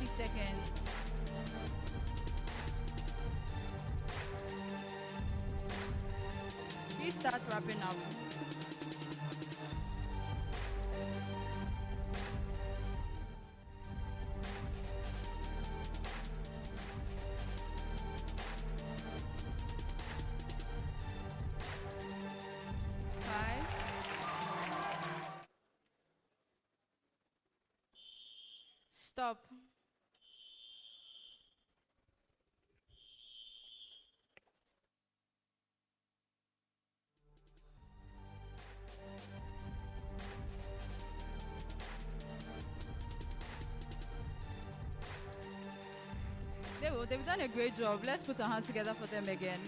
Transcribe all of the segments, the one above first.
seconds. Please start wrapping up. Stop. They've done a great job. Let's put our hands together for them again.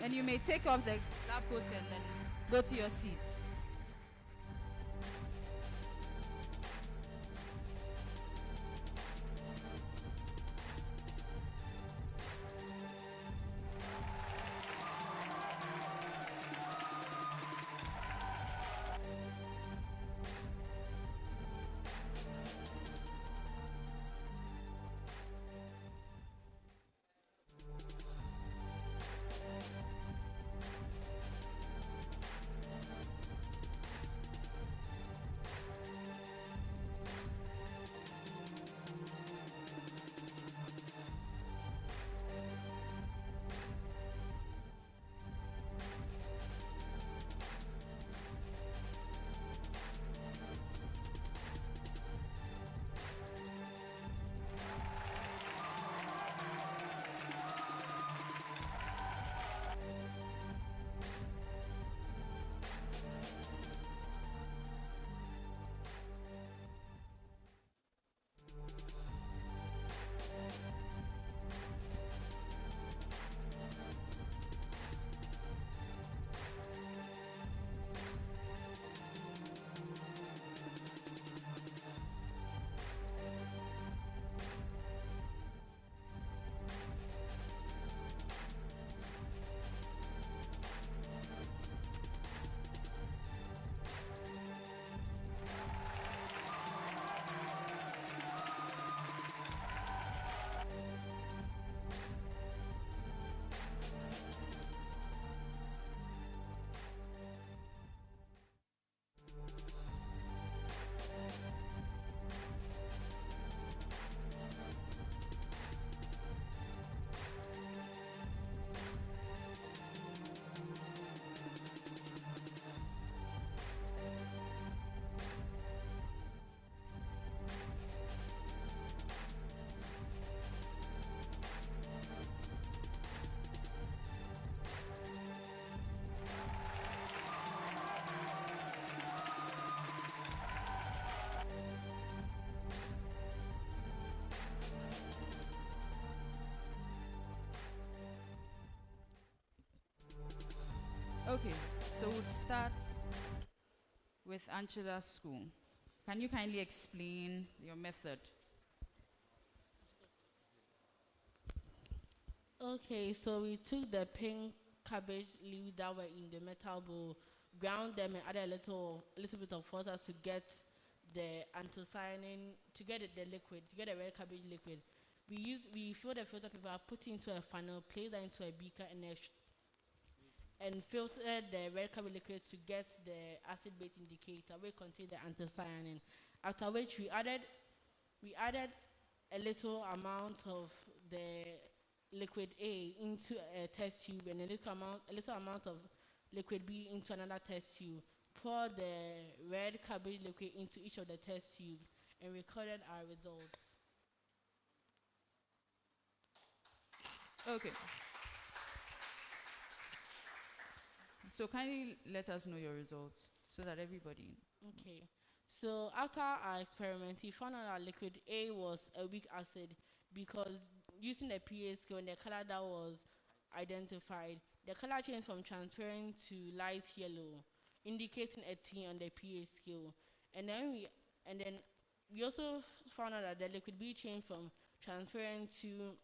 And you may take off the lab coats and then go to your seats. Okay, so we'll start with Ancilla School. Can you kindly explain your method? Okay, so we took the pink cabbage leaves that were in the metal bowl, ground them and added a little bit of water to get the anthocyanin, to get the liquid, to get the red cabbage liquid. We fill the filter paper, put it into a funnel, place that into a beaker and filter the red cabbage liquid to get the acid base indicator which contains the anthocyanin. After which we added a little amount of the liquid A into a test tube and a little amount of liquid B into another test tube. Pour the red cabbage liquid into each of the test tubes and recorded our results. Okay. So kindly let us know your results so that everybody. Okay. So after our experiment, we found out our liquid A was a weak acid because using the pH scale and the color that was identified, the color changed from transparent to light yellow, indicating a T on the pH scale. And then we also found out that the liquid B changed from transparent to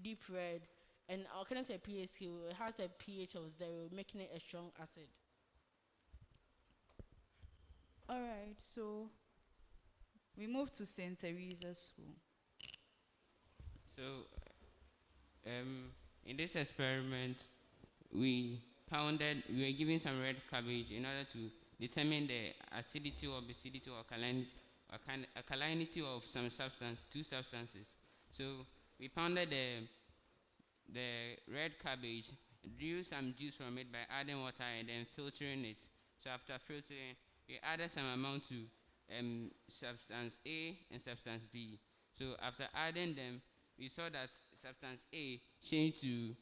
deep red, and according to the pH scale, it has a pH of 0, making it a strong acid. All right, so we move to St. Theresa School. So in this experiment, we were given some red cabbage in order to determine the acidity or basicity or alkalinity of some two substances. So we pounded the red cabbage, drew some juice from it by adding water and then filtering it. So after filtering, we added some amount to substance A and substance B. So after adding them, we saw that substance A changed to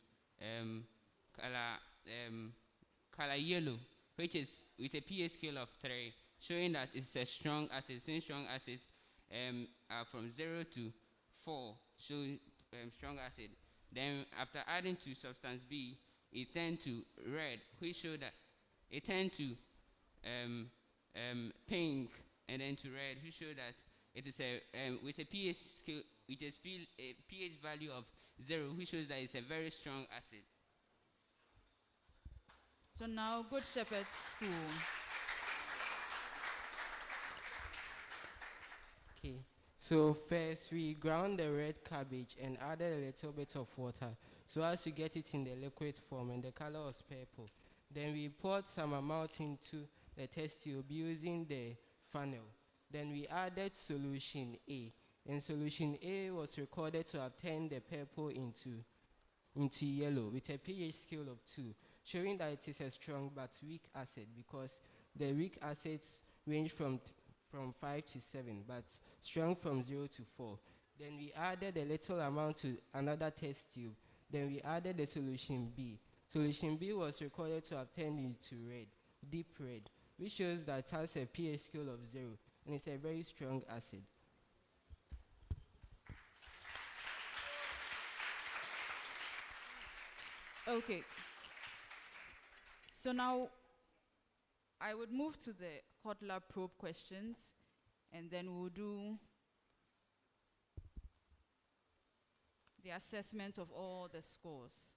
color yellow, which is with a pH scale of 3, showing that it's a strong acid. Since strong acids are from 0 to 4, so strong acid. Then after adding to substance B, it turned to red, which showed that it turned to pink and then to red, which showed that it is with a pH scale, with a pH value of 0, which shows that it's a very strong acid. So now, Good Shepherd School. Okay. So first we ground the red cabbage and added a little bit of water so as to get it in the liquid form, and the color was purple. Then we poured some amount into the test tube using the funnel. Then we added solution A, and solution A was recorded to have turned the purple into yellow with a pH scale of 2, showing that it is a strong but weak acid, because the weak acids range from 5 to 7, but strong from 0 to 4. Then we added a little amount to another test tube. Then we added the solution B. Solution B was recorded to have turned into red, deep red, which shows that it has a pH scale of 0, and it's a very strong acid. Okay. So now I would move to the hot lab probe questions, and then we'll do the assessment of all the scores.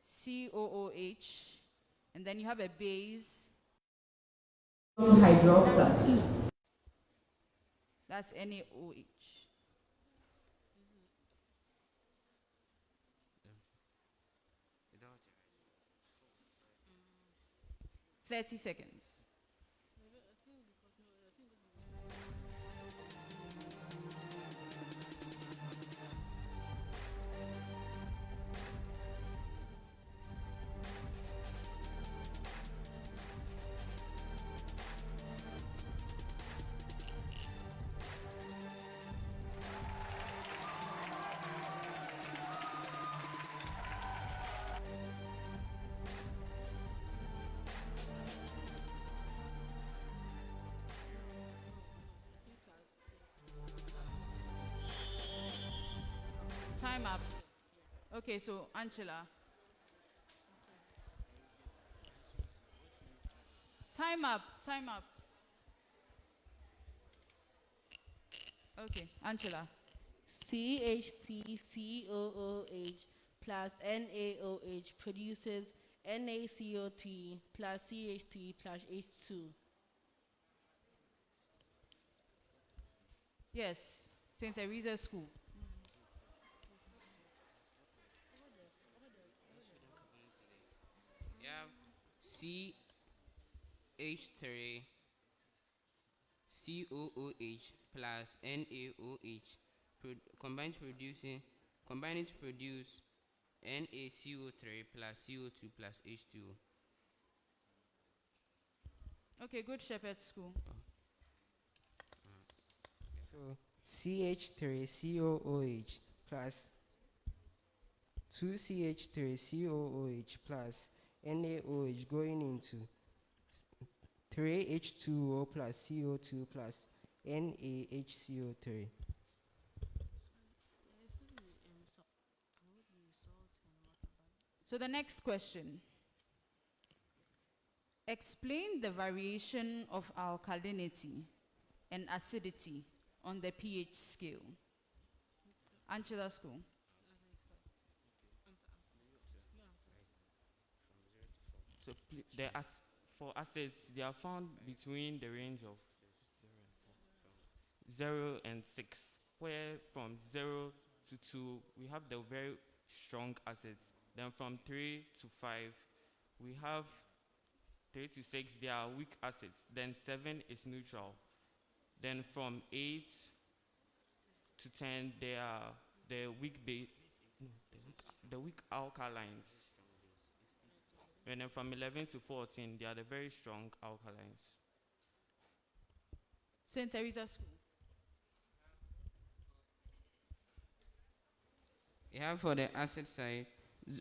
CH3COOH, and then you have a base. Hydroxide. That's NaOH. 30 seconds. Time up. Okay, so Ancilla. Time up, time up. Okay, Ancilla. CH3COOH plus NaOH produces NaCO3 plus CH3 plus H2. Yes, St. Theresa School. You have CH3 COOH plus NaOH combining to produce NaCO3 plus CO2 plus H2O. Okay, Good Shepherd School. So CH3COOH plus 2CH3COOH plus NaOH going into 3H2O plus CO2 plus NaHCO3. So the next question. Explain the variation of alkalinity and acidity on the pH scale. Ancilla School. So for acids, they are found between the range of 0 and 6, where from 0 to 2, we have the very strong acids. Then from 3 to 5, we have 3 to 6, they are weak acids. Then 7 is neutral. Then from 8 to 10, they are the weak alkalines. And then from 11 to 14, they are the very strong alkalines. St. Theresa School. You have for the acid side,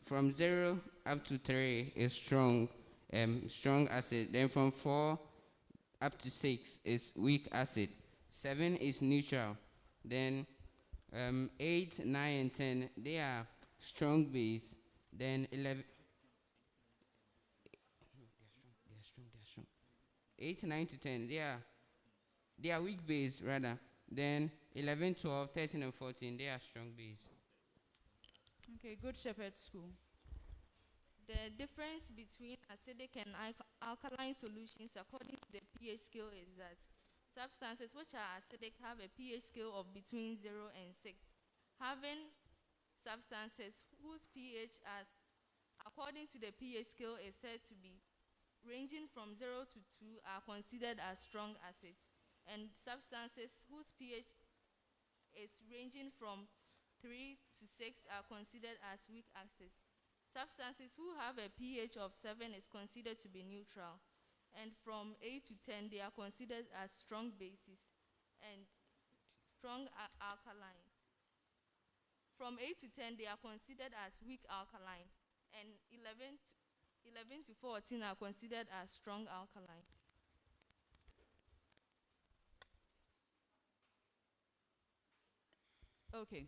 from 0 up to 3 is strong acid. Then from 4 up to 6 is weak acid. 7 is neutral. Then 8, 9, and 10, they are strong base. Then 11. They are strong. 8, 9 to 10, they are weak base rather. Then 11, 12, 13, and 14, they are strong base. Okay, Good Shepherd School. The difference between acidic and alkaline solutions according to the pH scale is that substances which are acidic have a pH scale of between 0 and 6. Having substances whose pH according to the pH scale is said to be ranging from 0 to 2 are considered as strong acids, and substances whose pH is ranging from 3 to 6 are considered as weak acids. Substances who have a pH of 7 is considered to be neutral, and from 8 to 10 they are considered as strong bases and strong alkalines. From 8 to 10 they are considered as weak alkaline, and 11 to 14 are considered as strong alkaline. Okay.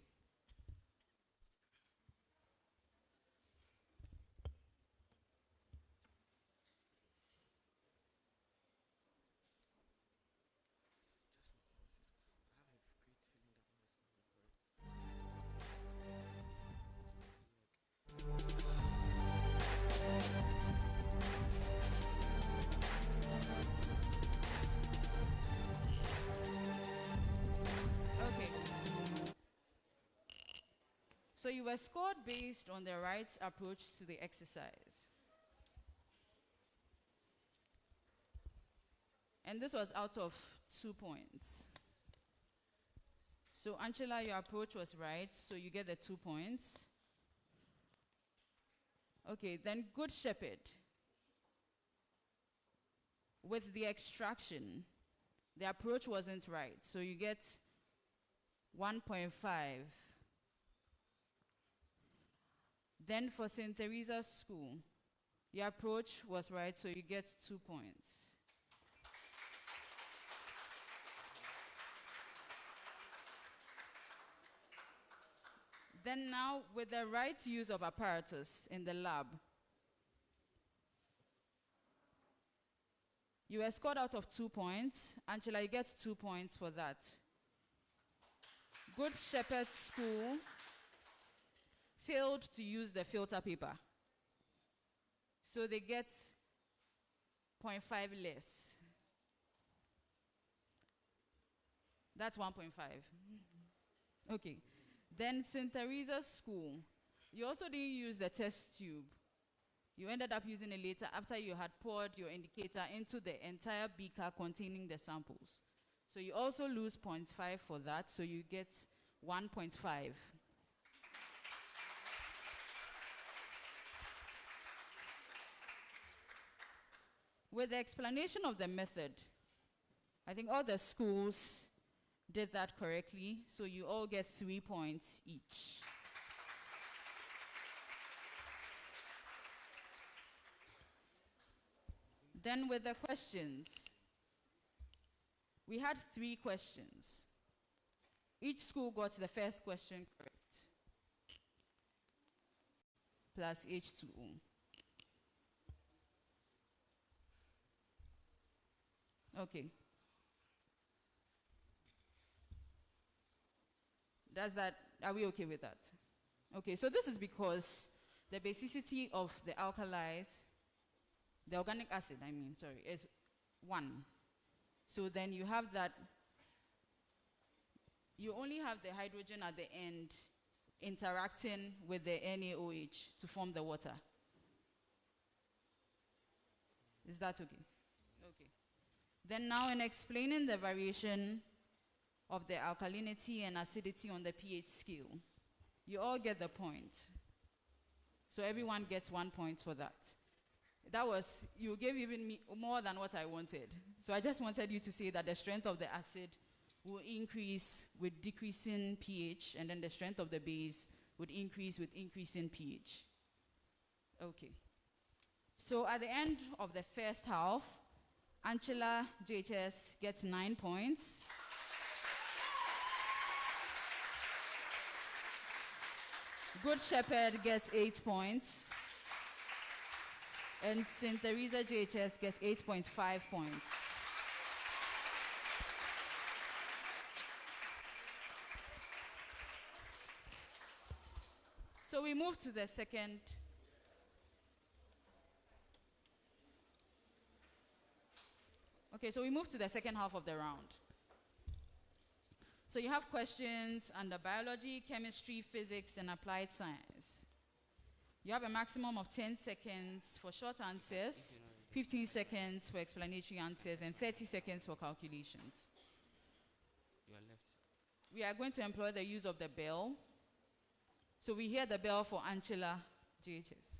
So you were scored based on the right approach to the exercise. And this was out of 2 points. So Ancilla, your approach was right, so you get the 2 points. Okay, then Good Shepherd. With the extraction, the approach wasn't right, so you get 1.5. Then for St. Teresa's School, your approach was right, so you get 2 points. Then now, with the right use of apparatus in the lab, you were scored out of 2 points. Ancilla, you get 2 points for that. Good Shepherd School failed to use the filter paper, so they get 0.5 less. That's 1.5. Okay. Then St. Teresa's School, you also didn't use the test tube. You ended up using it later after you had poured your indicator into the entire beaker containing the samples. So you also lose 0.5 for that, so you get 1.5. With the explanation of the method, I think all the schools did that correctly, so you all get 3 points each. Then with the questions, we had 3 questions. Each school got the first question correct, plus H2O. Okay. Are we okay with that? Okay, so this is because the basicity of the alkalis, the organic acid, is 1. So then you have that, you only have the hydrogen at the end interacting with the NaOH to form the water. Is that okay? Okay. Then now in explaining the variation of the alkalinity and acidity on the pH scale, you all get the point. So everyone gets 1 point for that. That was, you gave even me more than what I wanted. So I just wanted you to say that the strength of the acid will increase with decreasing pH, and then the strength of the base would increase with increasing pH. Okay. So at the end of the first half, Ancilla JHS gets 9 points. Good Shepherd gets 8 points. And St. Theresa JHS gets 8.5 points. So we move to the second. Okay, so we move to the second half of the round. So you have questions under biology, chemistry, physics, and applied science. You have a maximum of 10 seconds for short answers, 15 seconds for explanatory answers, and 30 seconds for calculations. You are left. We are going to employ the use of the bell. So we hear the bell for Ancilla JHS.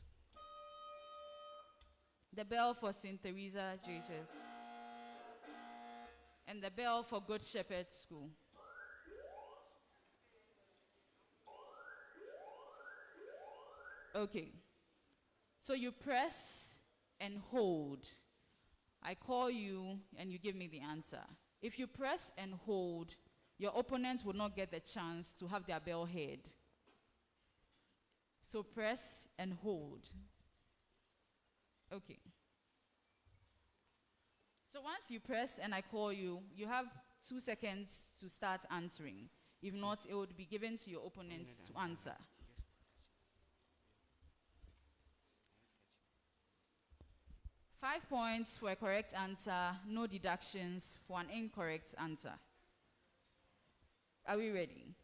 The bell for St. Theresa JHS. And the bell for Good Shepherd School. Okay. So you press and hold. I call you and you give me the answer. If you press and hold, your opponents will not get the chance to have their bell heard. So press and hold. Okay. So once you press and I call you, you have 2 seconds to start answering. If not, it would be given to your opponents to answer. 5 points for a correct answer, no deductions for an incorrect answer. Are we ready?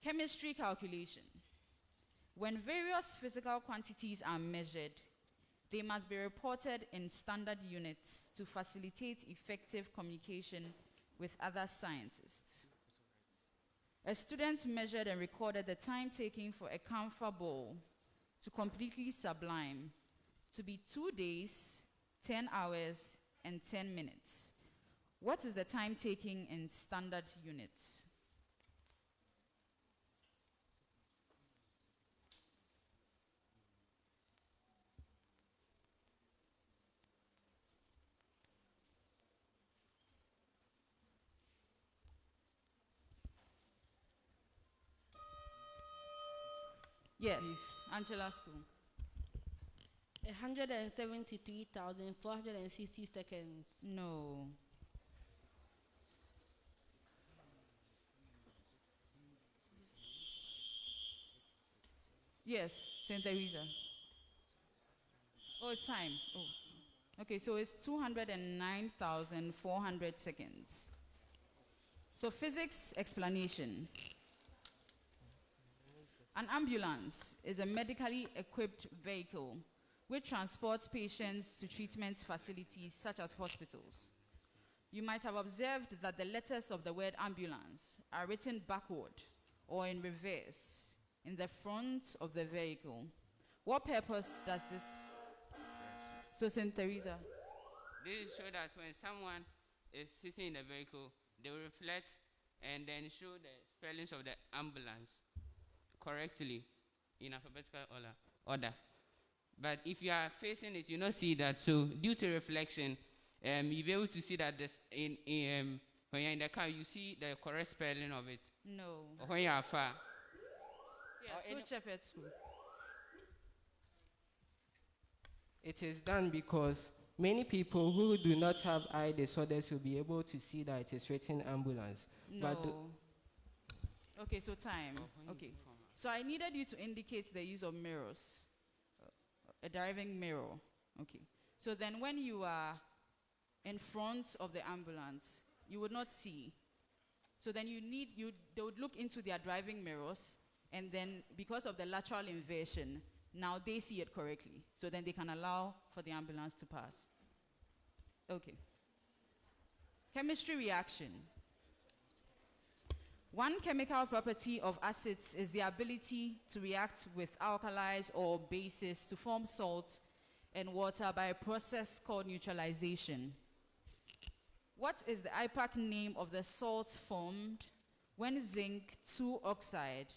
Chemistry calculation. When various physical quantities are measured, they must be reported in standard units to facilitate effective communication with other scientists. A student measured and recorded the time taking for a camphor ball to completely sublime to be 2 days, 10 hours, and 10 minutes. What is the time taking in standard units? Yes, Angela School. 173,460 seconds. No. Yes, St. Theresa. Oh, it's time. Oh. Okay, so it's 209,400 seconds. So physics explanation. An ambulance is a medically equipped vehicle which transports patients to treatment facilities such as hospitals. You might have observed that the letters of the word ambulance are written backward or in reverse in the front of the vehicle. What purpose does this? So, St. Theresa. This show that when someone is sitting in the vehicle, they will reflect and then show the spellings of the ambulance correctly in alphabetical order. But if you are facing it, you not see that. So due to reflection, you'll be able to see that this when you're in the car, you see the correct spelling of it. No. Or when you are far. Yes, Good Shepherd School. It is done because many people who do not have eye disorders will be able to see that it is written ambulance. No. Okay, so time. Okay. So I needed you to indicate the use of mirrors. A driving mirror. Okay. So then when you are in front of the ambulance, you would not see. So then they would look into their driving mirrors, and then because of the lateral inversion, now they see it correctly. So then they can allow for the ambulance to pass. Okay. Chemistry reaction. One chemical property of acids is the ability to react with alkalis or bases to form salts and water by a process called neutralization. What is the IPAC name of the salt formed when zinc 2 oxide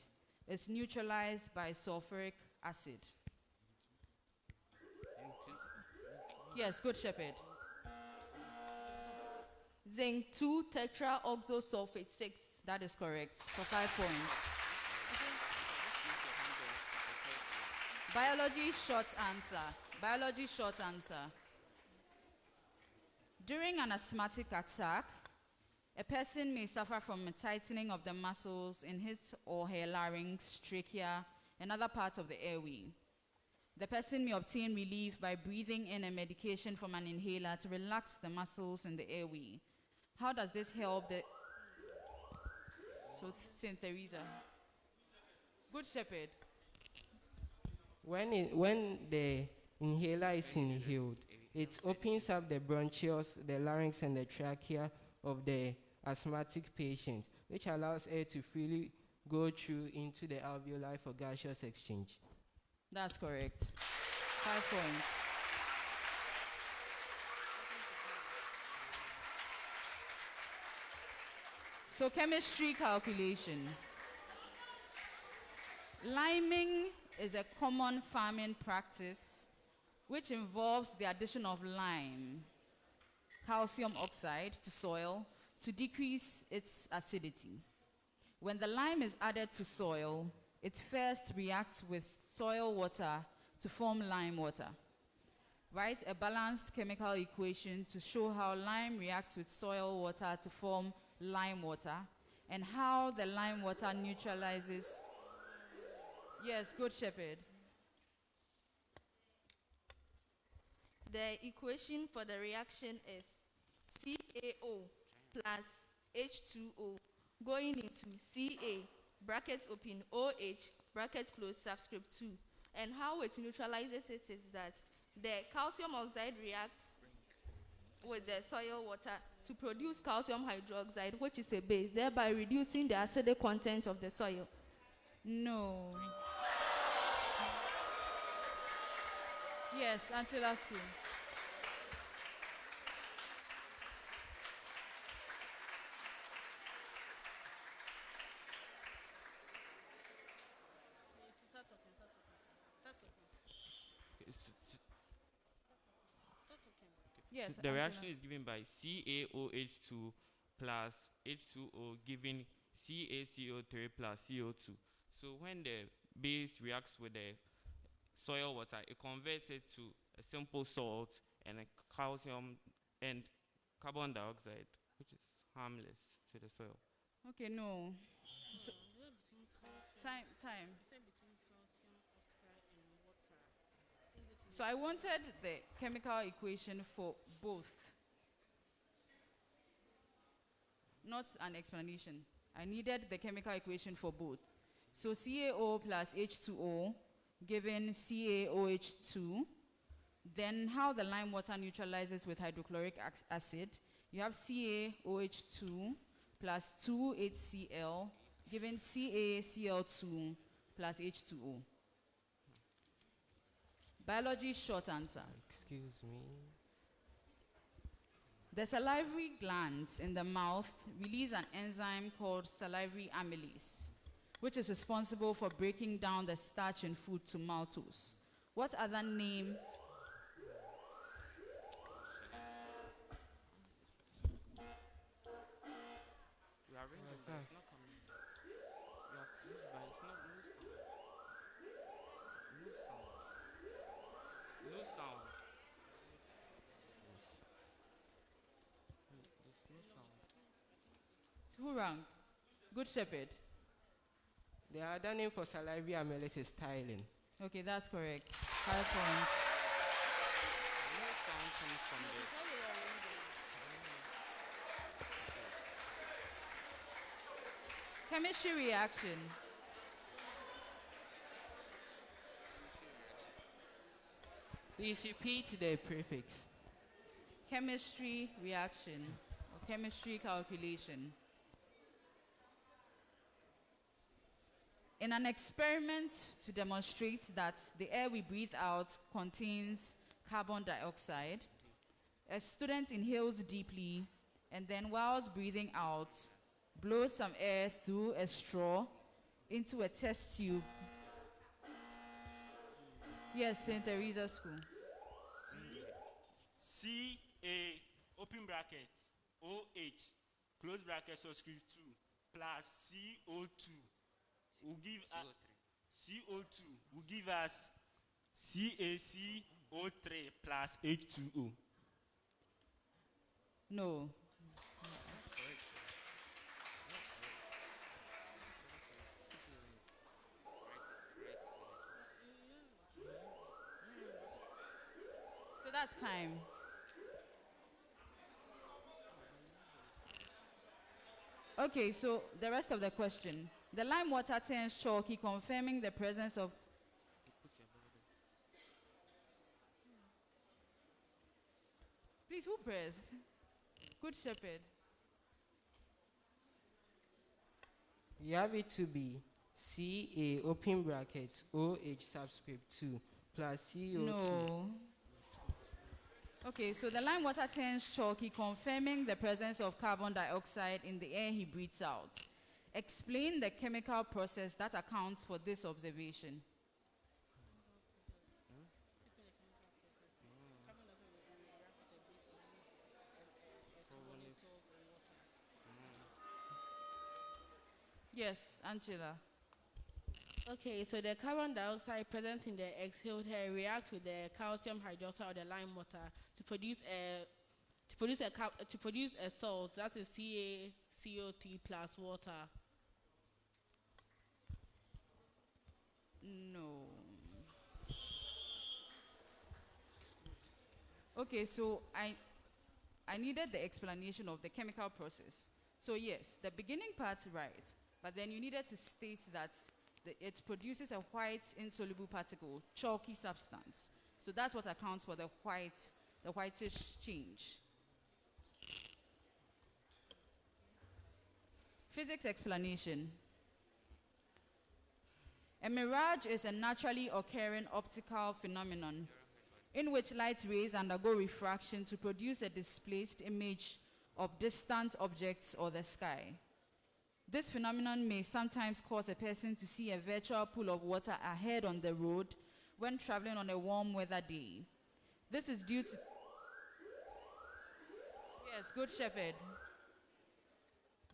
is neutralized by sulfuric acid? Yes, Good Shepherd. Zinc 2 tetraoxosulfate 6. That is correct, for 5 points. Biology short answer. Biology short answer. During an asthmatic attack, a person may suffer from a tightening of the muscles in his or her larynx, trachea, and other parts of the airway. The person may obtain relief by breathing in a medication from an inhaler to relax the muscles in the airway. How does this help the... So, St. Theresa. Good Shepherd. When the inhaler is inhaled, it opens up the bronchioles, the larynx, and the trachea of the asthmatic patient, which allows air to freely go through into the alveoli for gaseous exchange. That's correct. 5 points. So, chemistry calculation. Liming is a common farming practice which involves the addition of lime, calcium oxide, to soil to decrease its acidity. When the lime is added to soil, it first reacts with soil water to form lime water. Write a balanced chemical equation to show how lime reacts with soil water to form lime water and how the lime water neutralizes. Yes, Good Shepherd. The equation for the reaction is CaO plus H2O going into Ca bracket open, OH, bracket close, subscript 2. And how it neutralizes it is that the calcium oxide reacts with the soil water to produce calcium hydroxide, which is a base, thereby reducing the acidic content of the soil. No. Yes, Ancilla School. Yes, The Angela. reaction is given by CaOH2 plus H2O giving CaCO3 plus CO2. So when the base reacts with the soil water, it converts it to a simple salt and a calcium and carbon dioxide, which is harmless to the soil. Okay, no. So, time. So I wanted the chemical equation for both. Not an explanation. I needed the chemical equation for both. So CaO plus H2O given CaOH2. Then how the lime water neutralizes with hydrochloric acid. You have CaOH2 plus 2HCl given CaCl2 plus H2O. Biology short answer. Excuse me. The salivary glands in the mouth release an enzyme called salivary amylase, which is responsible for breaking down the starch in food to maltose. What other name? We are ringing, but it's not coming. You have used, but it's not no sound. There's no sound. Who rang? Good Shepherd. The other name for salivary amylase is ptyalin. Okay, that's correct. 5 points. No sound comes from the. Chemistry reaction. Please repeat the prefix. Chemistry reaction or chemistry calculation. In an experiment to demonstrate that the air we breathe out contains carbon dioxide, a student inhales deeply and then whilst breathing out, blows some air through a straw into a test tube. Yes, St. Theresa School. CA, open bracket, OH, close bracket, subscript 2, plus CO2 will give us CO2 will give us CaCO3 plus H2O. No. So that's time. Okay, so the rest of the question. The lime water turns chalky, confirming the presence of... Please, who pressed? Good Shepherd. You have it to be Ca, open bracket, OH subscript 2, plus CO2. No. Okay, so the lime water turns chalky, confirming the presence of carbon dioxide in the air he breathes out. Explain the chemical process that accounts for this observation. Yes, Angela. Okay, so the carbon dioxide present in the exhaled air reacts with the calcium hydroxide or the lime water to produce a salt, that is CaCO3 plus water. No. Okay, so I needed the explanation of the chemical process. So yes, the beginning part right, But then you needed to state that it produces a white insoluble particle, chalky substance. So that's what accounts for the whitish change. Physics explanation. A mirage is a naturally occurring optical phenomenon in which light rays undergo refraction to produce a displaced image of distant objects or the sky. This phenomenon may sometimes cause a person to see a virtual pool of water ahead on the road when traveling on a warm weather day. This is due to... Yes, Good Shepherd.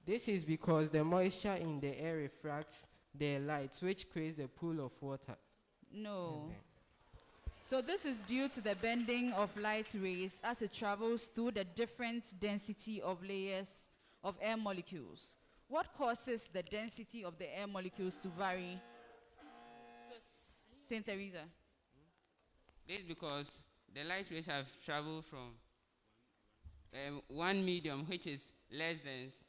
This is because the moisture in the air refracts the light, which creates the pool of water. No. So this is due to the bending of light rays as it travels through the different density of layers of air molecules. What causes the density of the air molecules to vary? So, Saint Theresa. This is because the light rays have traveled from one medium, which is less dense,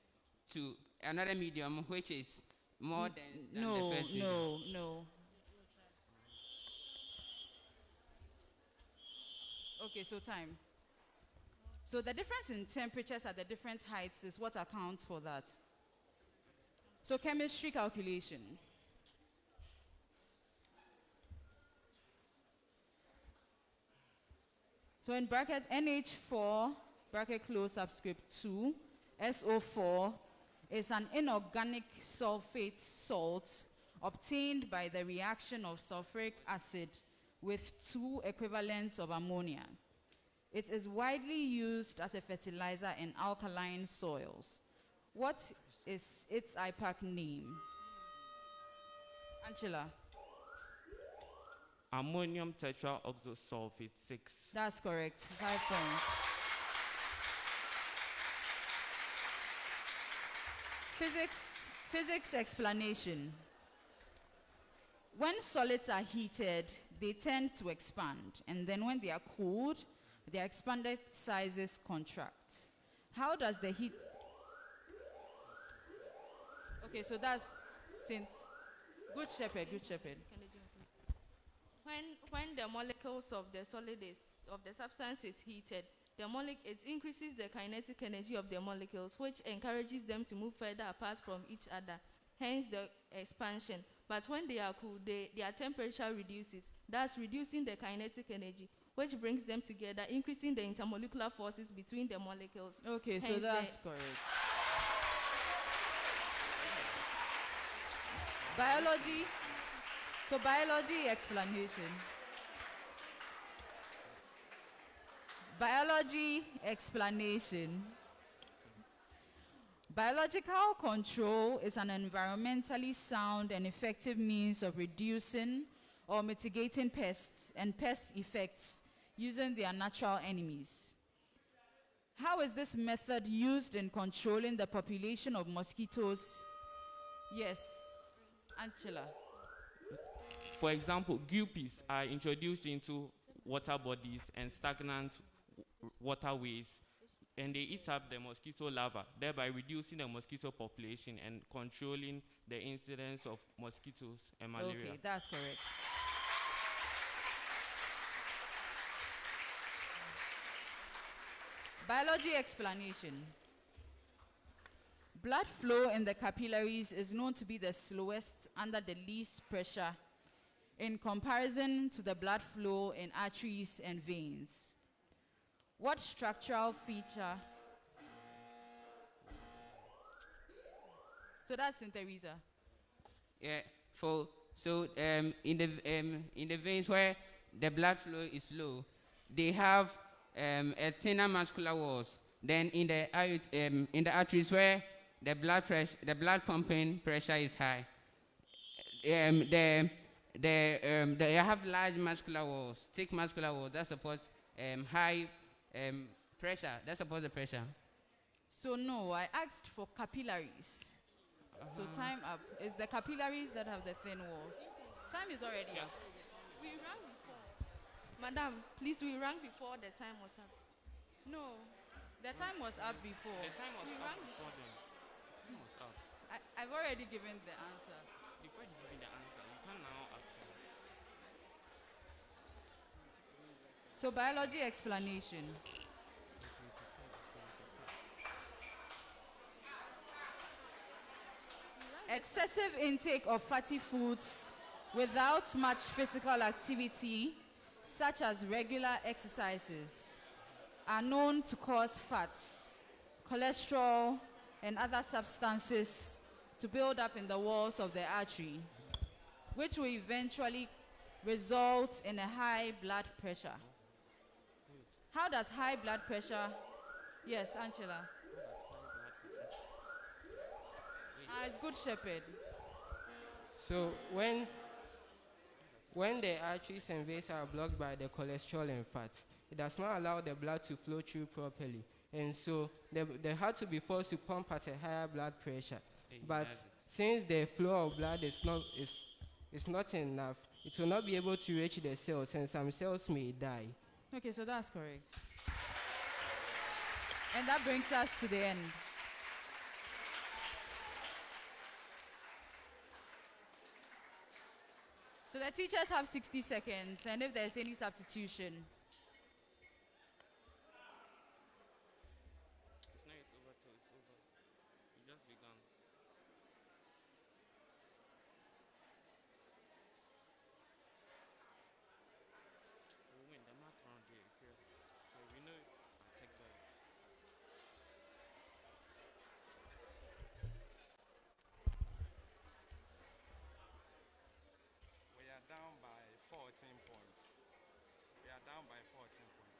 to another medium, which is more dense than the first medium. No. Okay, so time. So the difference in temperatures at the different heights is what accounts for that. So chemistry calculation. So in bracket NH4, bracket close subscript 2, SO4 is an inorganic sulfate salt obtained by the reaction of sulfuric acid with 2 equivalents of ammonia. It is widely used as a fertilizer in alkaline soils. What is its IPAC name? Ancilla. Ammonium tetraoxosulfate 6. That's correct. 5 points. Physics explanation. When solids are heated, they tend to expand, and then when they are cooled, their expanded sizes contract. How does the heat... Okay, so that's... Good Shepherd. When the molecules of the substance is heated, it increases the kinetic energy of the molecules, which encourages them to move further apart from each other, hence the expansion. But when they are cool, their temperature reduces, thus reducing the kinetic energy, which brings them together, increasing the intermolecular forces between the molecules. Okay, so that's correct. Biology. So biology explanation. Biology explanation. Biological control is an environmentally sound and effective means of reducing or mitigating pests and pest effects using their natural enemies. How is this method used in controlling the population of mosquitoes? Yes, Ancilla. For example, guppies are introduced into water bodies and stagnant waterways, and they eat up the mosquito larvae, thereby reducing the mosquito population and controlling the incidence of mosquitoes and malaria. Okay, that's correct. Biology explanation. Blood flow in the capillaries is known to be the slowest under the least pressure in comparison to the blood flow in arteries and veins. What structural feature? So that's Saint Theresa. Yeah. In the veins where the blood flow is low, they have a thinner muscular walls. Then in the arteries where the blood pumping pressure is high, they have large muscular walls, thick muscular walls that supports high pressure. That supports the pressure. So no, I asked for capillaries. So time up. It's the capillaries that have the thin walls. Time is already up. We rang before. Madam, please, we rang before the time was up. No, the time was up before. The time was We up rang before then. Time was up. I've already given the answer. Before you give me the answer, you can now ask me. So biology explanation. Excessive intake of fatty foods without much physical activity, such as regular exercises, are known to cause fats, cholesterol, and other substances to build up in the walls of the artery, which will eventually result in a high blood pressure. How does high blood pressure? Yes, Angela. It's Good Shepherd. So when the arteries and veins are blocked by the cholesterol and fats, it does not allow the blood to flow through properly. And so the heart will be forced to pump at a higher blood pressure. But since the flow of blood is not enough, it will not be able to reach the cells, and some cells may die. Okay, so that's correct. And that brings us to the end. So the teachers have 60 seconds, and if there's any substitution. It's not yet over till it's over. You just begun. We'll win the math round here. So we know take that. We are down by 14 points. We are down by 14 points.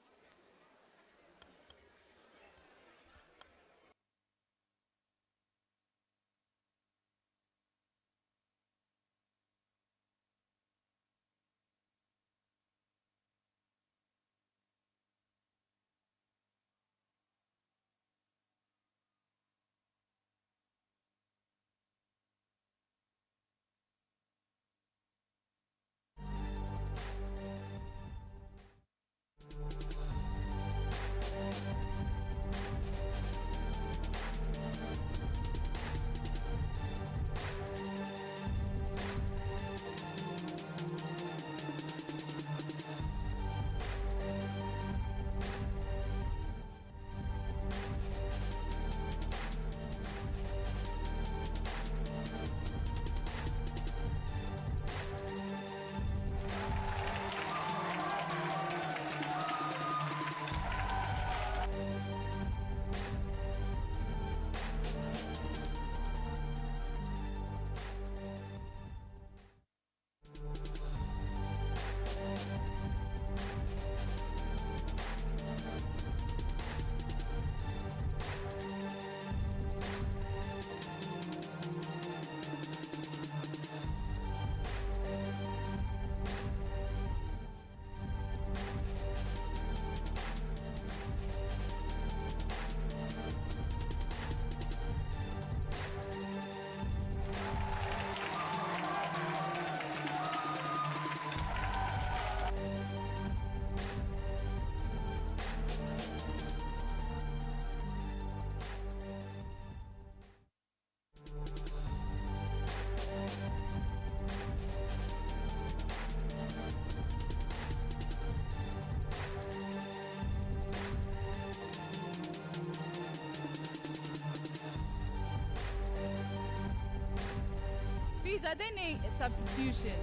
Please, are there any substitutions?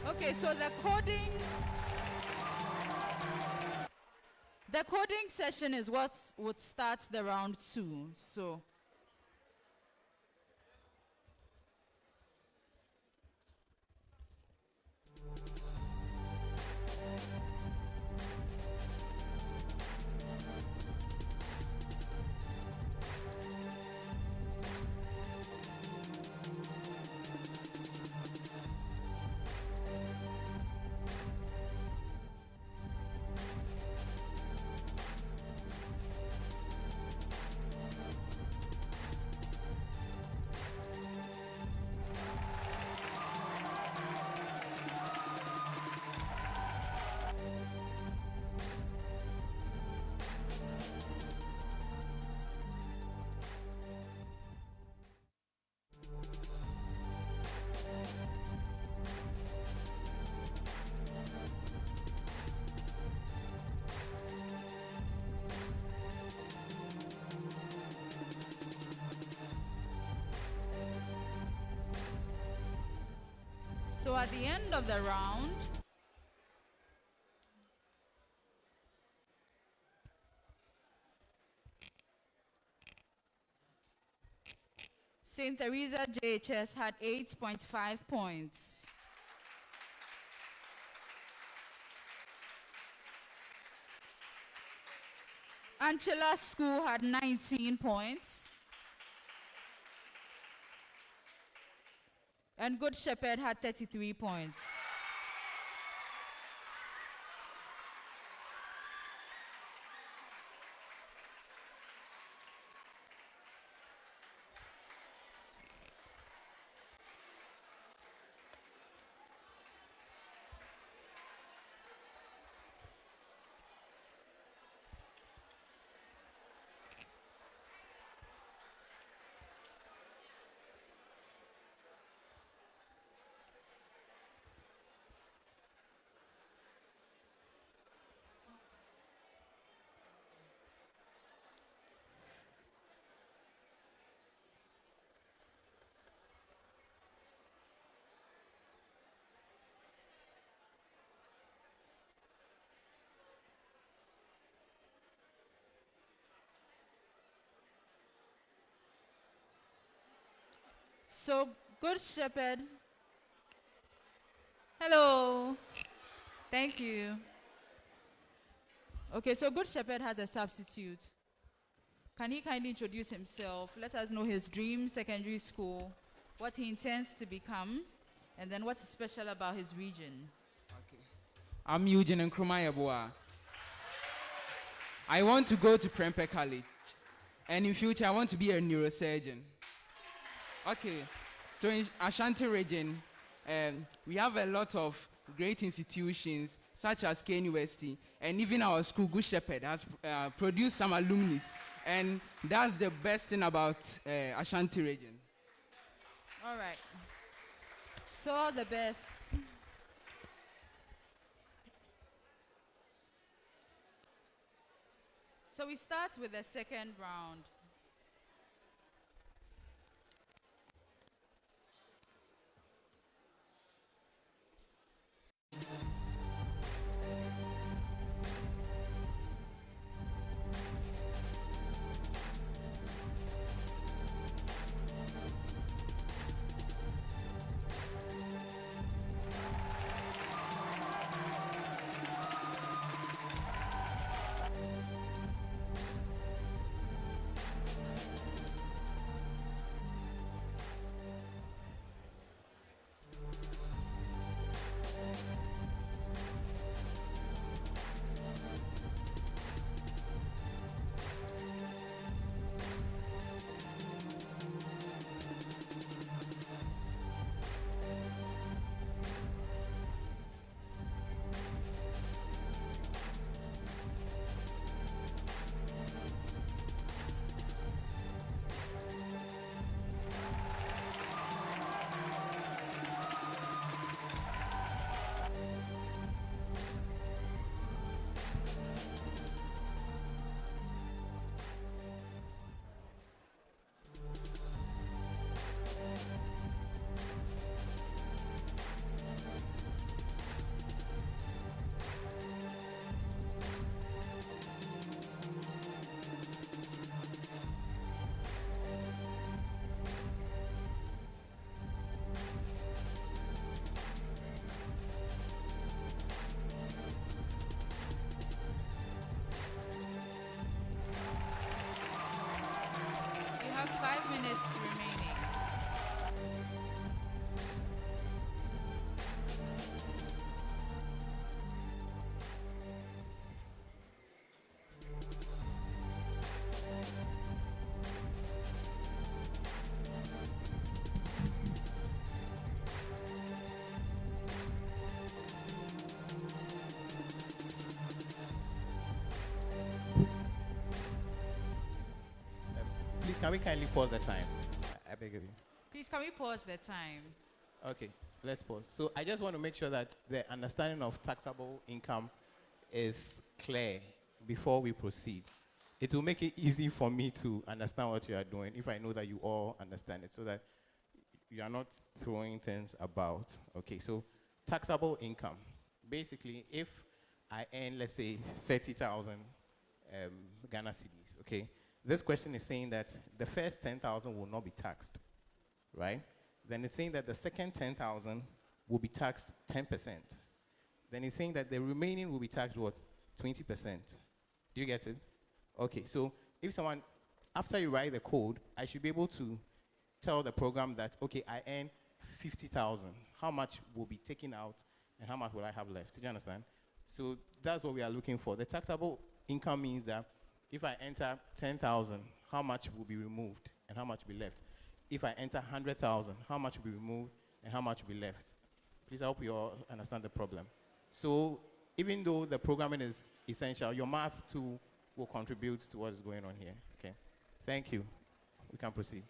Okay, so the coding session is what would start the round 2. So So at the end of the round, St. Theresa JHS had 8.5 points. Ancilla School had 19 points. And Good Shepherd had 33 points. So Good Shepherd. Hello. Thank you. Okay, so Good Shepherd has a substitute. Can he kindly introduce himself? Let us know his dream secondary school, what he intends to become, and then what's special about his region. Okay. I'm Eugene Nkrumah. I want to go to Prempeh College, and in future I want to be a neurosurgeon. Okay, so in Ashanti Region, we have a lot of great institutions such as K University, and even our school, Good Shepherd, has produced some alumni, and that's the best thing about Ashanti Region. All right. So all the best. So we start with the second round. You have 5 minutes remaining. Please, can we kindly pause the time? I beg of you. Please, can we pause the time? Okay, let's pause. So I just want to make sure that the understanding of taxable income is clear before we proceed. It will make it easy for me to understand what you are doing if I know that you all understand it, so that you are not throwing things about. Okay, so taxable income. Basically, if I earn, let's say, 30,000 Ghana cedis, okay? This question is saying that the first 10,000 will not be taxed, right? Then it's saying that the second 10,000 will be taxed 10%. Then it's saying that the remaining will be taxed, what? 20%. Do you get it? Okay, so if someone, after you write the code, I should be able to tell the program that, okay, I earn 50,000. How much will be taken out and how much will I have left? Do you understand? So that's what we are looking for. The taxable income means that if I enter 10,000, how much will be removed and how much will be left? If I enter 100,000, how much will be removed and how much will be left? Please, I hope you all understand the problem. So even though the programming is essential, your math too will contribute to what is going on here. Okay. Thank you. We can proceed.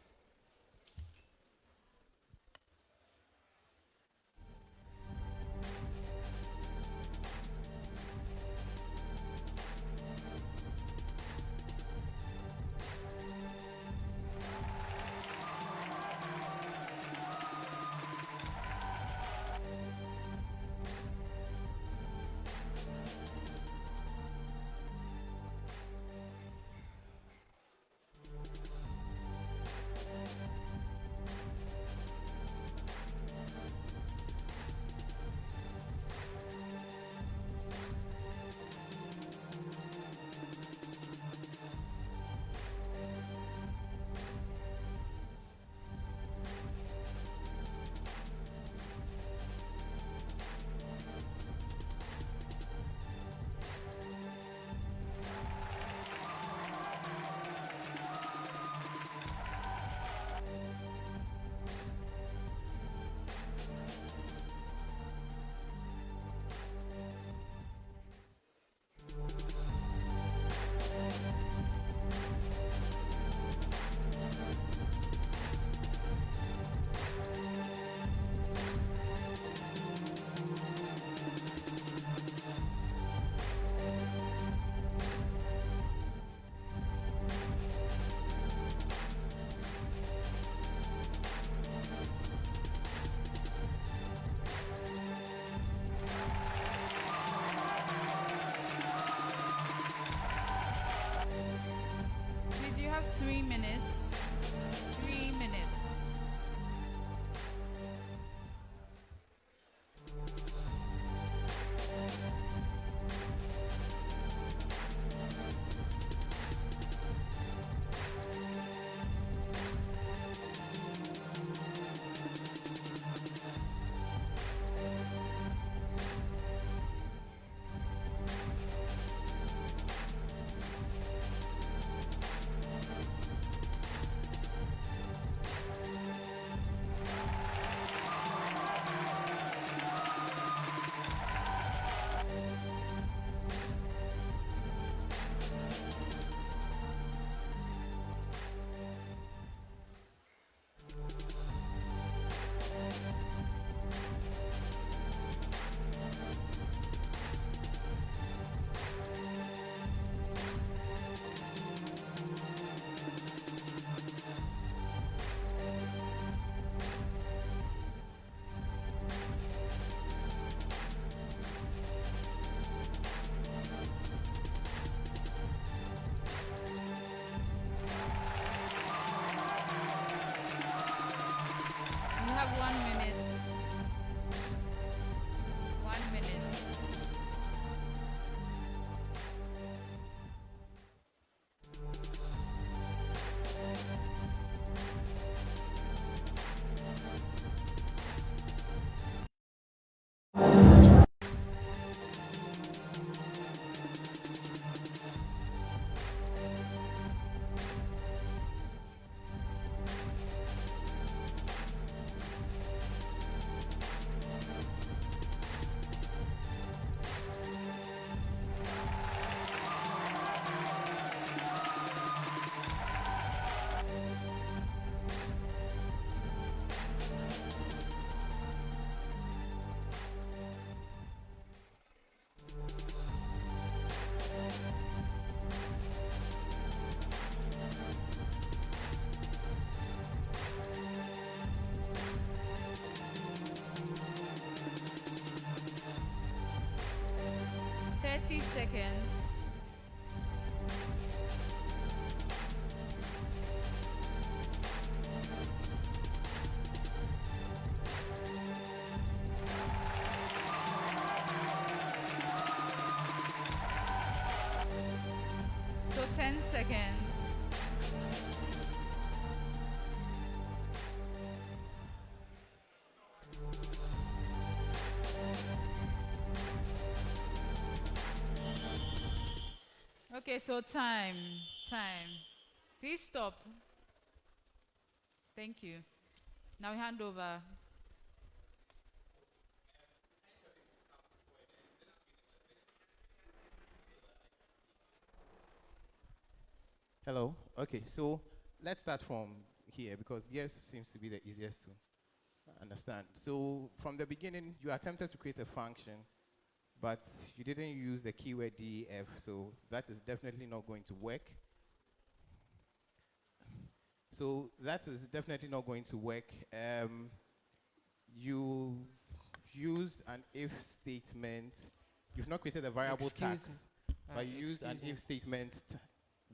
Please, you have 3 minutes. 3 minutes. 30 seconds. So 10 seconds. Okay, so time. Please stop. Thank you. Now we hand over. Hello. Okay, so let's start from here because yes seems to be the easiest to understand. So from the beginning, you attempted to create a function, but you didn't use the keyword def, so that is definitely not going to work. So that is definitely not going to work. You used an if statement. You've not created a variable tax, but you used an if statement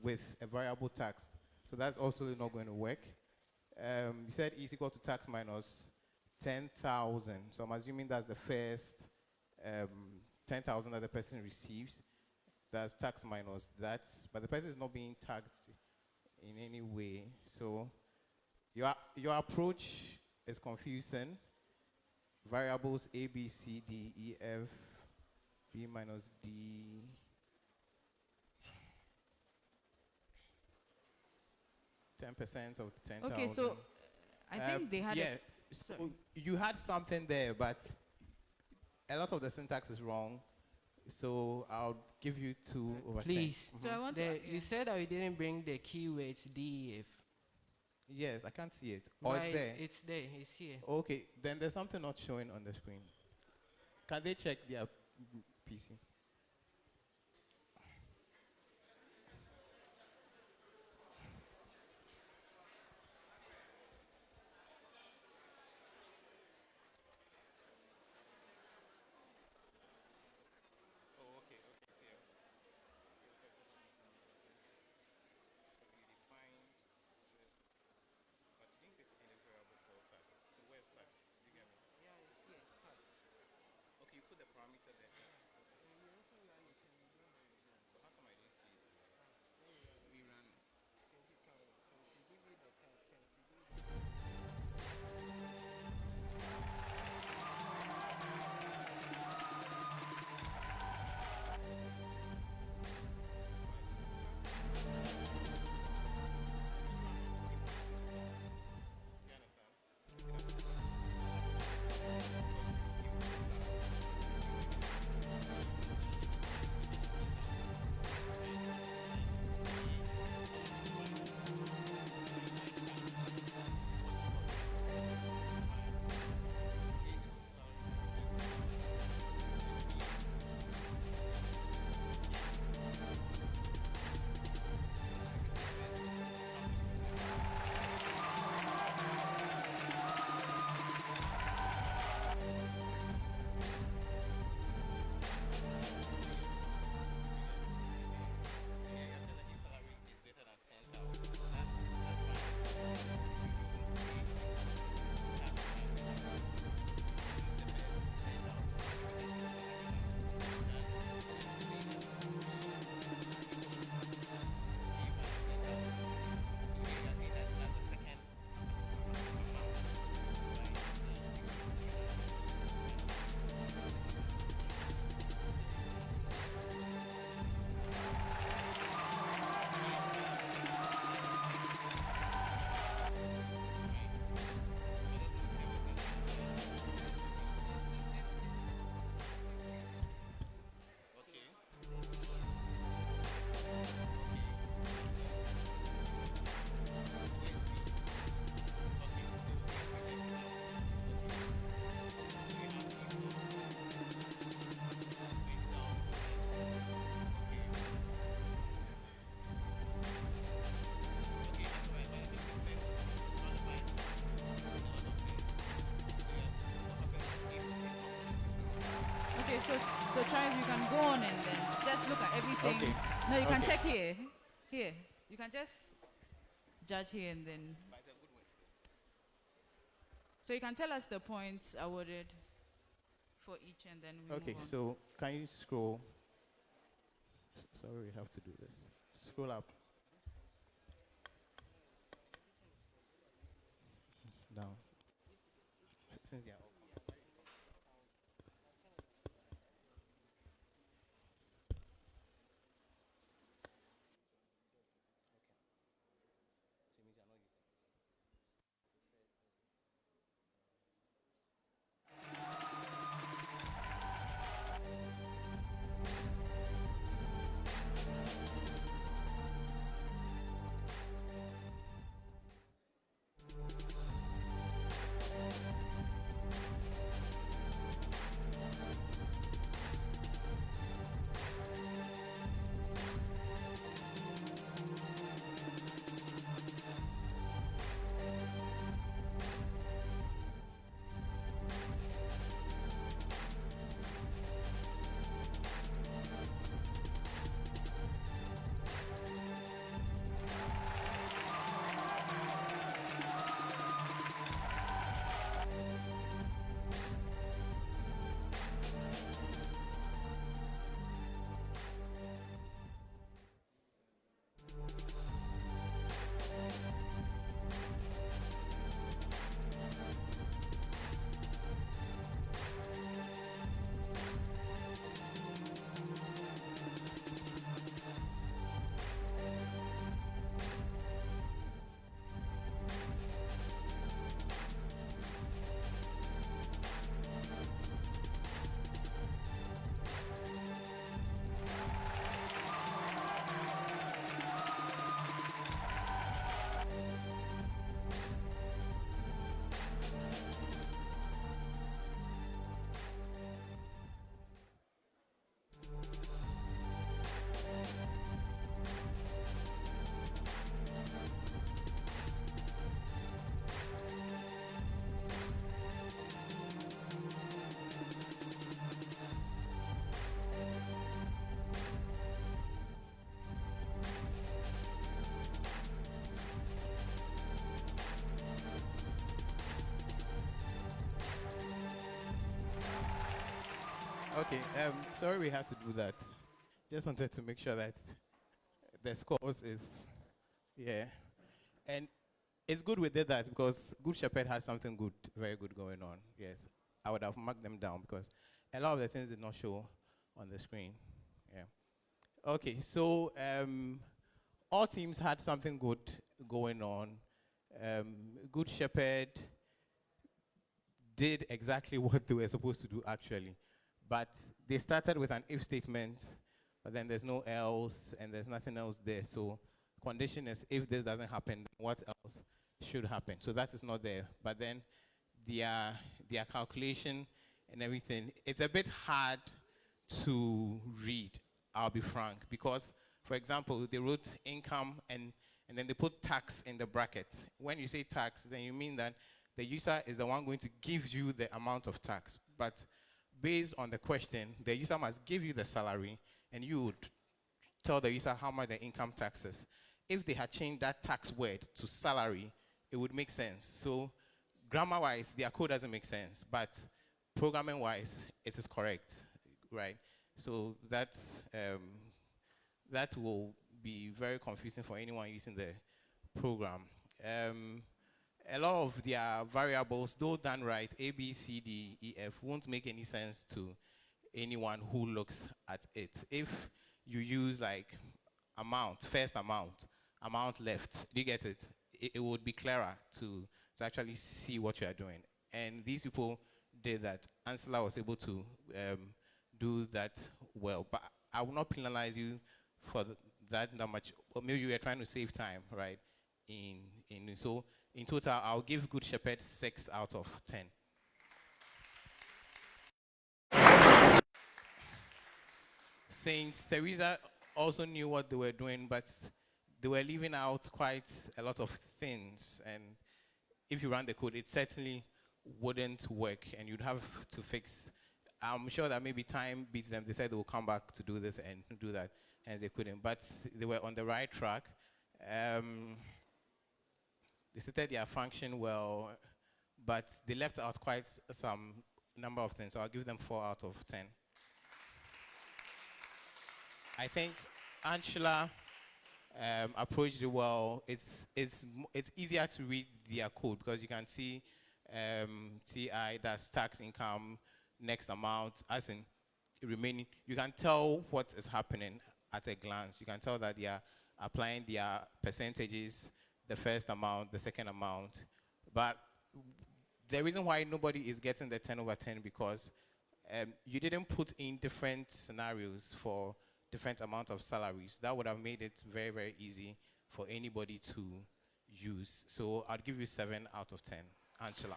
with a variable tax. So that's also not going to work. You said E is equal to tax minus 10,000. So I'm assuming that's the first 10,000 that the person receives. That's tax minus that, but the person is not being taxed in any way. So your approach is confusing. Variables A, B, C, D, E, F, B minus D. %10% of the 10,000. Okay, so I think they had so you had something there, but a lot of the syntax is wrong. So I'll give you 2 over 10. Please. So I want to. You said that we didn't bring the keywords DEF. Yes, I can't see it. Or it's there. It's there. It's here. Okay, then there's something not showing on the screen. Can they check their PC? Okay, so Charles, you can go on and then. Just look at everything. Okay. No, you can Okay. check here. Here. You can just judge here and then. So you can tell us the points awarded for each and then we Okay, move on. so can you scroll? Sorry, we have to do this. Scroll up. Down. Since they are all- Okay, sorry we had to do that. Just wanted to make sure that the scores is, yeah. And it's good we did that because Good Shepherd had something good, very good going on. Yes, I would have marked them down because a lot of the things did not show on the screen. Yeah. Okay, so all teams had something good going on. Good Shepherd did exactly what they were supposed to do actually. But they started with an if statement, but then there's no else and there's nothing else there. So condition is if this doesn't happen, what else should happen? So that is not there. But then their calculation and everything, it's a bit hard to read, I'll be frank, because for example, they wrote income and then they put tax in the bracket. When you say tax, then you mean that the user is the one going to give you the amount of tax. But based on the question, the user must give you the salary, and you would tell the user how much the income tax is. If they had changed that tax word to salary, it would make sense. So grammar-wise, their code doesn't make sense, but programming-wise, it is correct, right? So that will be very confusing for anyone using the program. A lot of their variables, though done right, A, B, C, D, E, F, won't make any sense to anyone who looks at it. If you use like amount, first amount, amount left, do you get it? It would be clearer to actually see what you are doing. And these people did that. Ancilla was able to do that well. But I will not penalize you for that much. Or maybe you were trying to save time, right? So in total, I'll give Good Shepherd 6 out of 10. Saint Theresa also knew what they were doing, but they were leaving out quite a lot of things. And if you run the code, it certainly wouldn't work, and you'd have to fix I'm sure that maybe time beats them. They said they will come back to do this and do that, hence they couldn't. But they were on the right track. They stated their function well, but they left out quite some number of things. So I'll give them 4 out of 10. I think Ancilla approached it well. It's easier to read their code because you can see TI, that's tax income, next amount, as in remaining. You can tell what is happening at a glance. You can tell that they are applying their percentages, the first amount, the second amount. But the reason why nobody is getting the 10 over 10 because you didn't put in different scenarios for different amount of salaries. That would have made it very, very easy for anybody to use. So I'd give you 7 out of 10, Ancilla.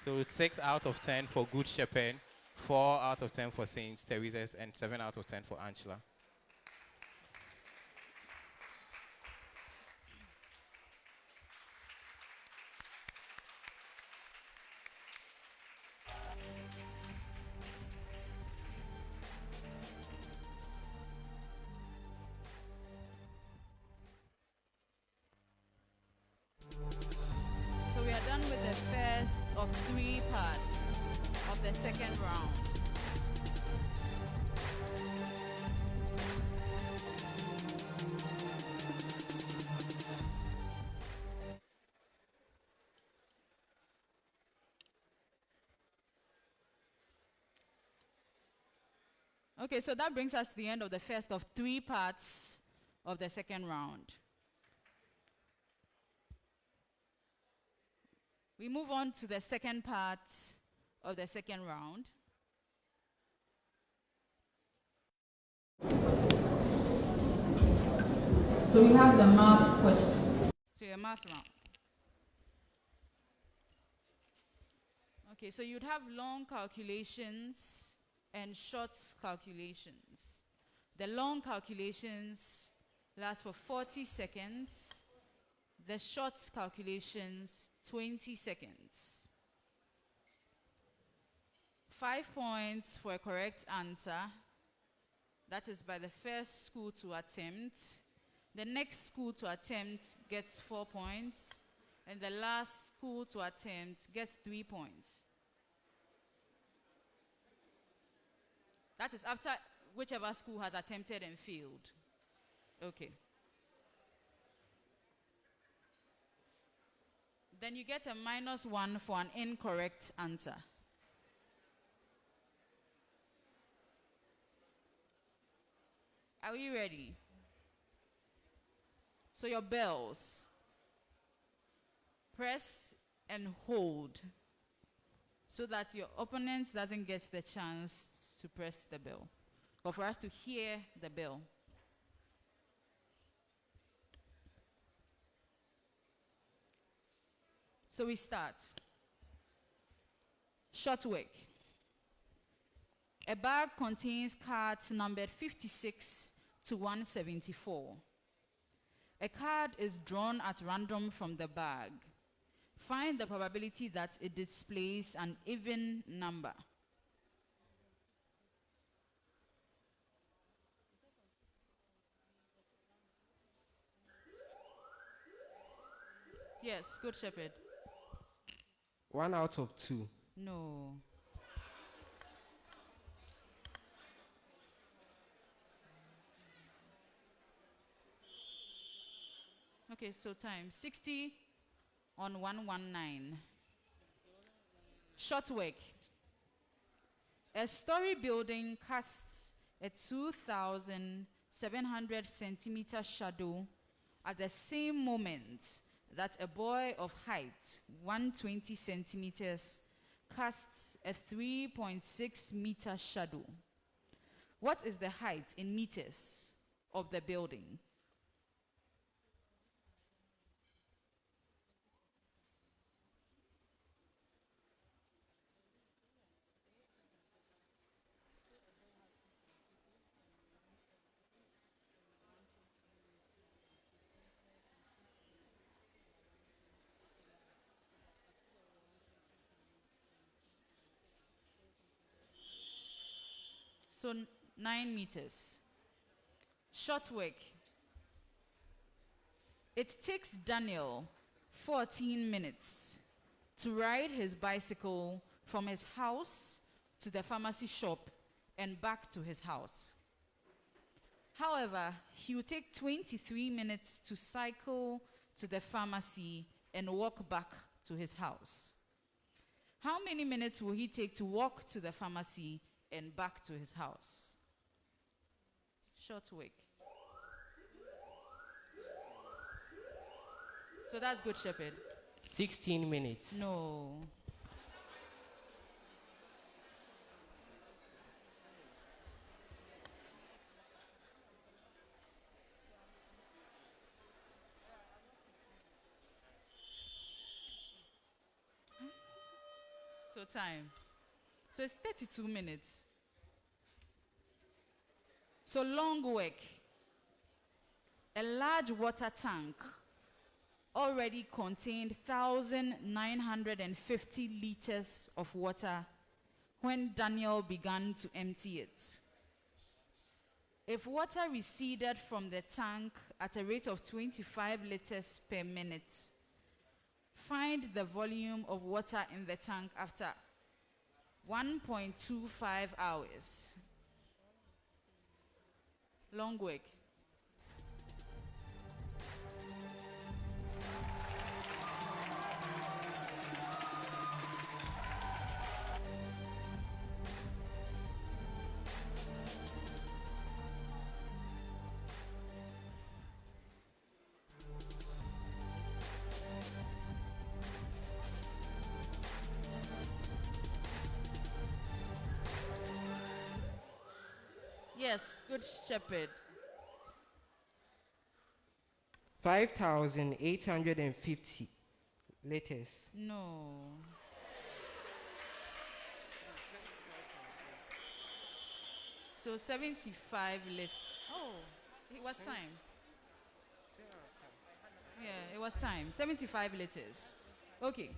So it's 6 out of 10 for Good Shepherd, 4 out of 10 for Saint Theresa's, and 7 out of 10 for Ancilla. So we are done with the first of 3 parts of the second round. Okay, so that brings us to the end of the first of 3 parts of the second round. We move on to the second part of the second round. So we have the math questions. So your math round. Okay, so you'd have long calculations and short calculations. The long calculations last for 40 seconds. The short calculations, 20 seconds. 5 points for a correct answer. That is by the first school to attempt. The next school to attempt gets 4 points. And the last school to attempt gets 3 points. That is after whichever school has attempted and failed. Okay. Then you get a -1 for an incorrect answer. Are we ready? So your bells. Press and hold so that your opponent doesn't get the chance to press the bell, or for us to hear the bell. So we start. Short work. A bag contains cards numbered 56 to 174. A card is drawn at random from the bag. Find the probability that it displays an even number. Yes, Good Shepherd. 1 out of 2. No. Okay, so time 60 on 119. Short work. A story building casts a 2,700 centimeter shadow at the same moment that a boy of height 120 centimeters casts a 3.6 meter shadow. What is the height in meters of the building? So 9 meters. Short work. It takes Daniel 14 minutes to ride his bicycle from his house to the pharmacy shop and back to his house. However, he will take 23 minutes to cycle to the pharmacy and walk back to his house. How many minutes will he take to walk to the pharmacy and back to his house? Short work. So that's Good Shepherd. 16 minutes. No. So time. So it's 32 minutes. So long work. A large water tank already contained 1,950 liters of water when Daniel began to empty it. If water receded from the tank at a rate of 25 liters per minute, find the volume of water in the tank after 1.25 hours. Long work. Yes, Good Shepherd. 5,850 liters. No. So 75 lit. Oh, it was time. Yeah, it was time. 75 liters. Okay.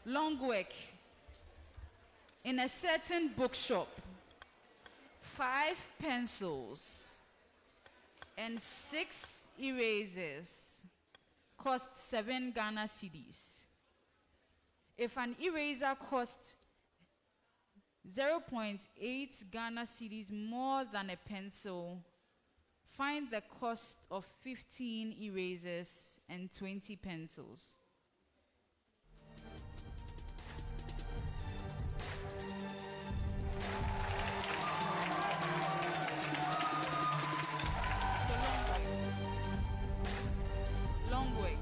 Long work. In a certain bookshop, 5 pencils and 6 erasers cost 7 Ghana cedis. If an eraser costs 0.8 Ghana cedis more than a pencil, find the cost of 15 erasers and 20 pencils. Long way.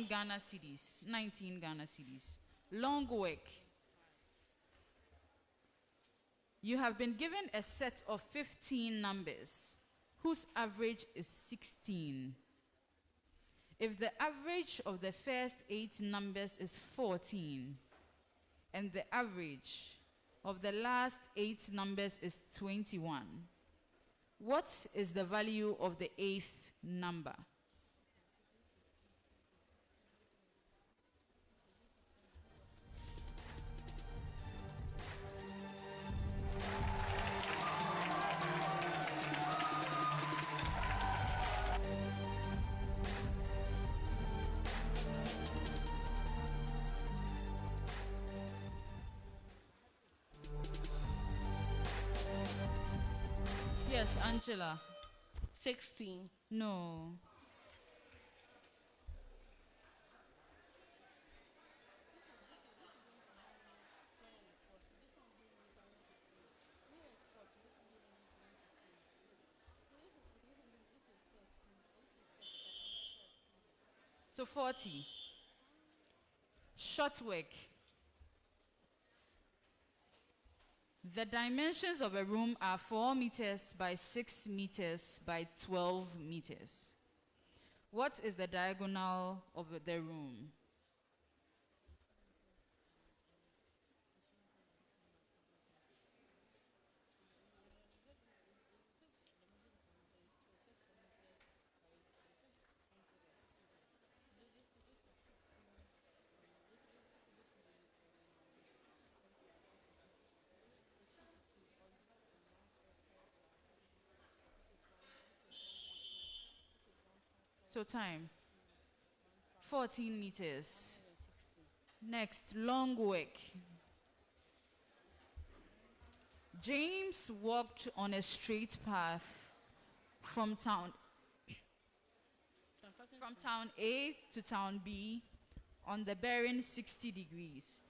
Ghana cedis, 19 Ghana cedis. Long work. You have been given a set of 15 numbers whose average is 16. If the average of the first 8 numbers is 14 and the average of the last 8 numbers is 21, what is the value of the 8th number? Yes, Angela. 16. No. So 40. Short work. The dimensions of a room are 4 meters by 6 meters by 12 meters. What is the diagonal of the room? So time. 14 meters. Next, long work. James walked on a straight path from town A to town B on the bearing 60 degrees.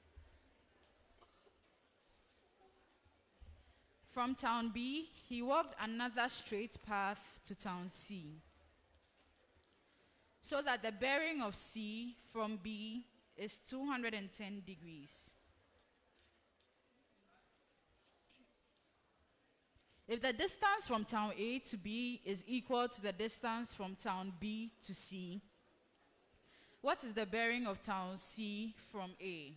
From town B, he walked another straight path to town C, so that the bearing of C from B is 210 degrees. If the distance from town A to B is equal to the distance from town B to C, what is the bearing of town C from A?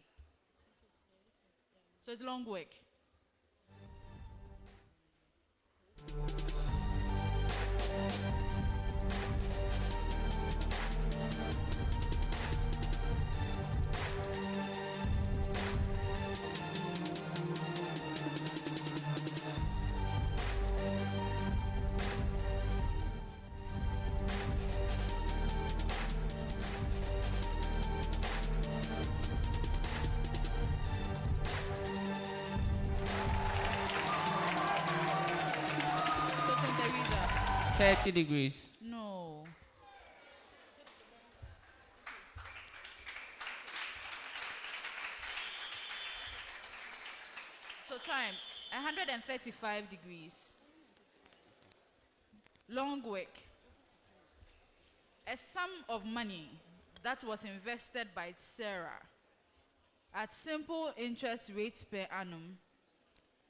So it's long work. So St. Theresa. 30 degrees. No. So time, 135 degrees. Long work. A sum of money that was invested by Sarah at simple interest rates per annum.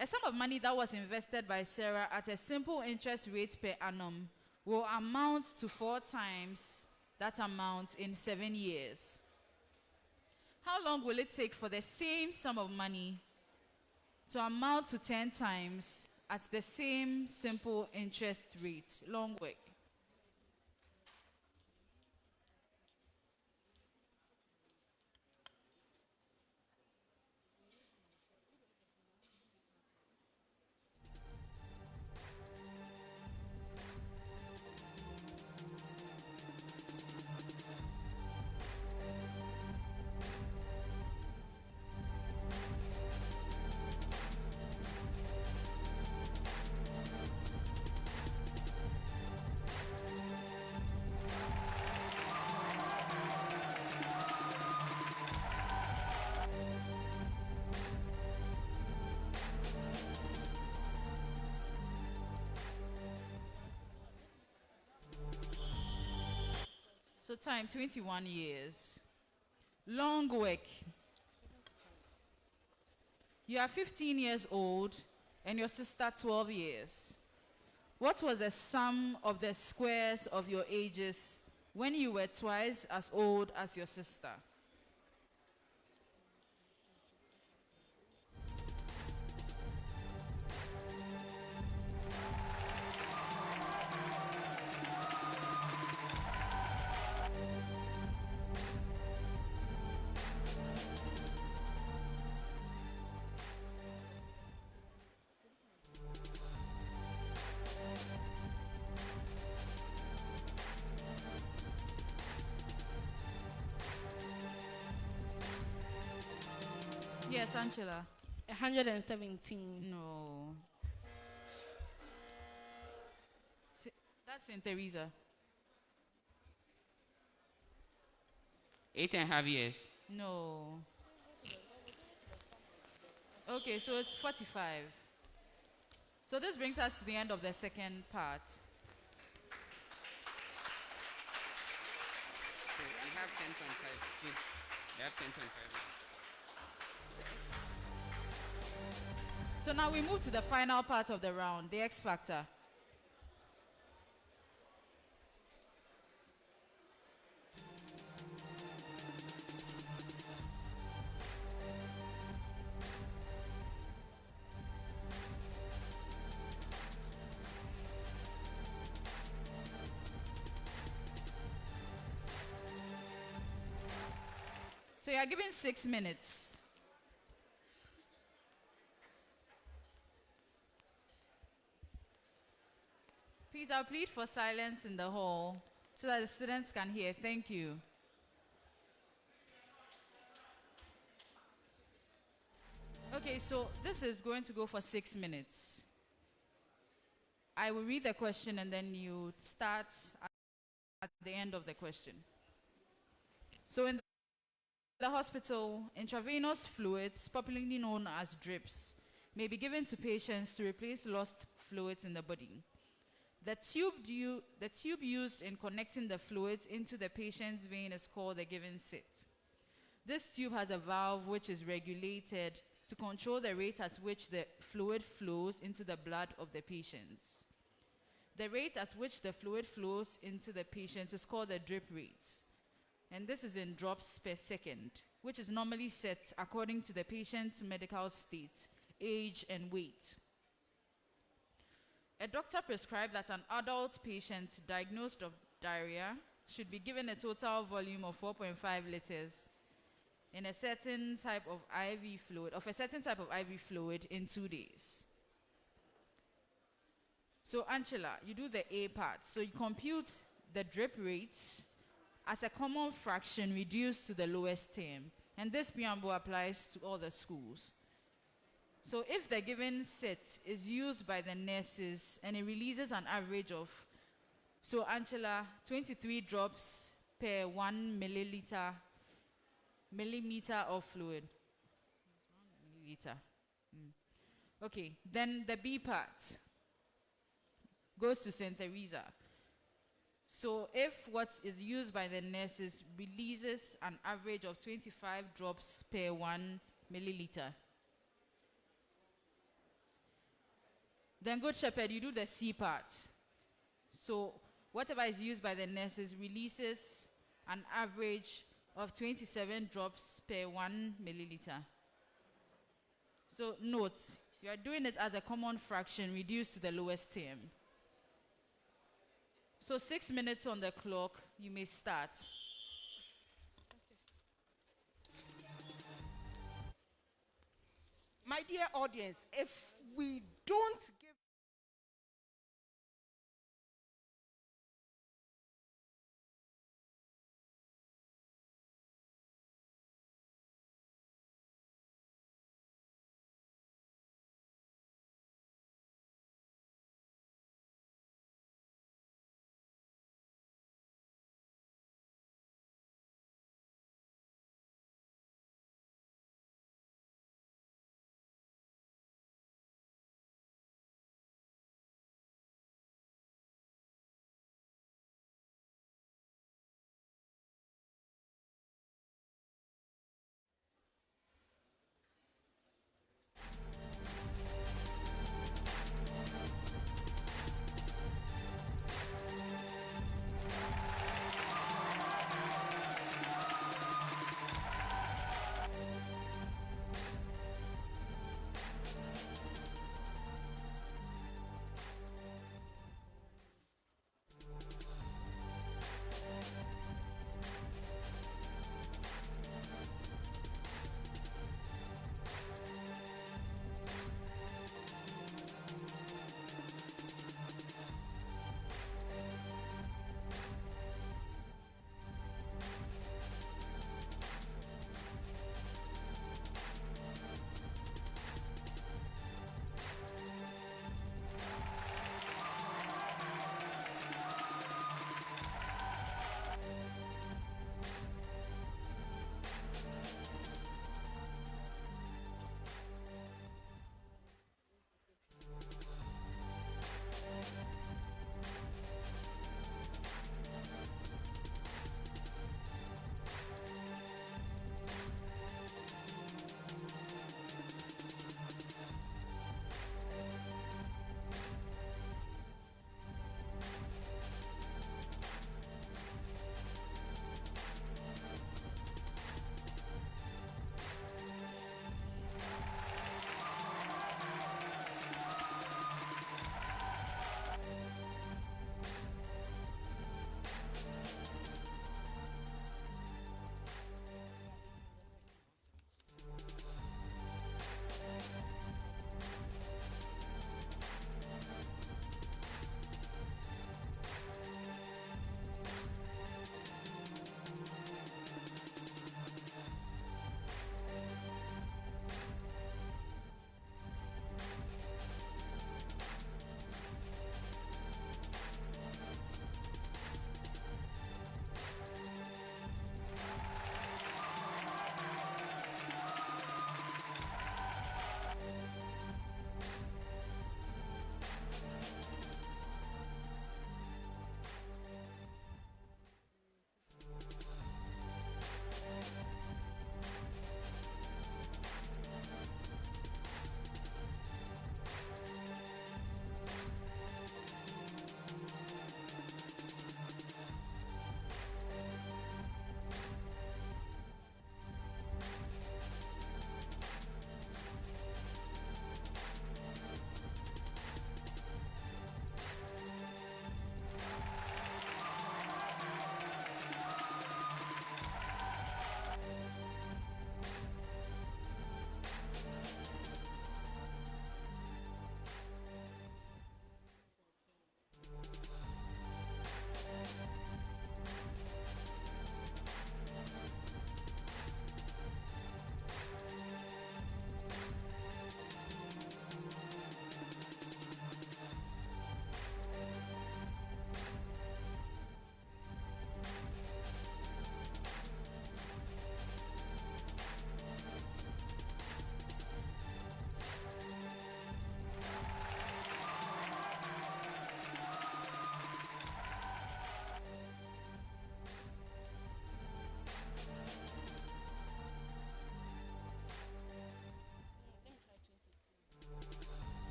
A sum of money that was invested by Sarah at a simple interest rate per annum will amount to 4 times that amount in 7 years. How long will it take for the same sum of money to amount to 10 times at the same simple interest rate? Long work. So time, 21 years. Long work. You are 15 years old and your sister 12 years. What was the sum of the squares of your ages when you were twice as old as your sister? Yes, Ancilla. 117. No. That's St. Theresa. 8.5 years. No. Okay, so it's 45. So this brings us to the end of the second part. So we have 10.5. They have 10.5 minutes. So now we move to the final part of the round, the X Factor. So you are given 6 minutes. Please, I'll plead for silence in the hall so that the students can hear. Thank you. Okay, so this is going to go for 6 minutes. I will read the question and then you start at the end of the question. So in the hospital, intravenous fluids, popularly known as drips, may be given to patients to replace lost fluids in the body. The tube used in connecting the fluids into the patient's vein is called the given sit. This tube has a valve which is regulated to control the rate at which the fluid flows into the blood of the patient. The rate at which the fluid flows into the patient is called the drip rate. And this is in drops per second, which is normally set according to the patient's medical state, age, and weight. A doctor prescribed that an adult patient diagnosed of diarrhea should be given a total volume of 4.5 liters in a certain type of IV fluid, in 2 days. So Ancilla, you do the A part. So you compute the drip rate as a common fraction reduced to the lowest term. And this preamble applies to all the schools. So if the given set is used by the nurses and it releases an average of, so Ancilla, 23 drops per 1 millimeter of fluid. Milliliter. Okay, then the B part goes to St. Theresa. So if what is used by the nurses releases an average of 25 drops per 1 milliliter. Then Good Shepherd, you do the C part. So whatever is used by the nurses releases an average of 27 drops per 1 milliliter. So note, you are doing it as a common fraction reduced to the lowest term. So 6 minutes on the clock, you may start. My dear audience, if we don't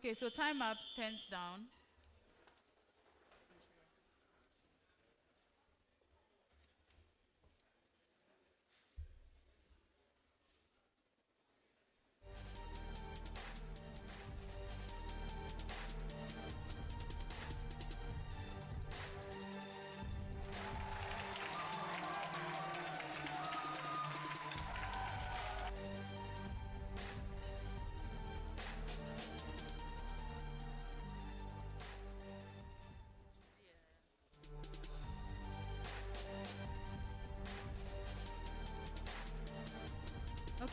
Okay, so time up, pens down.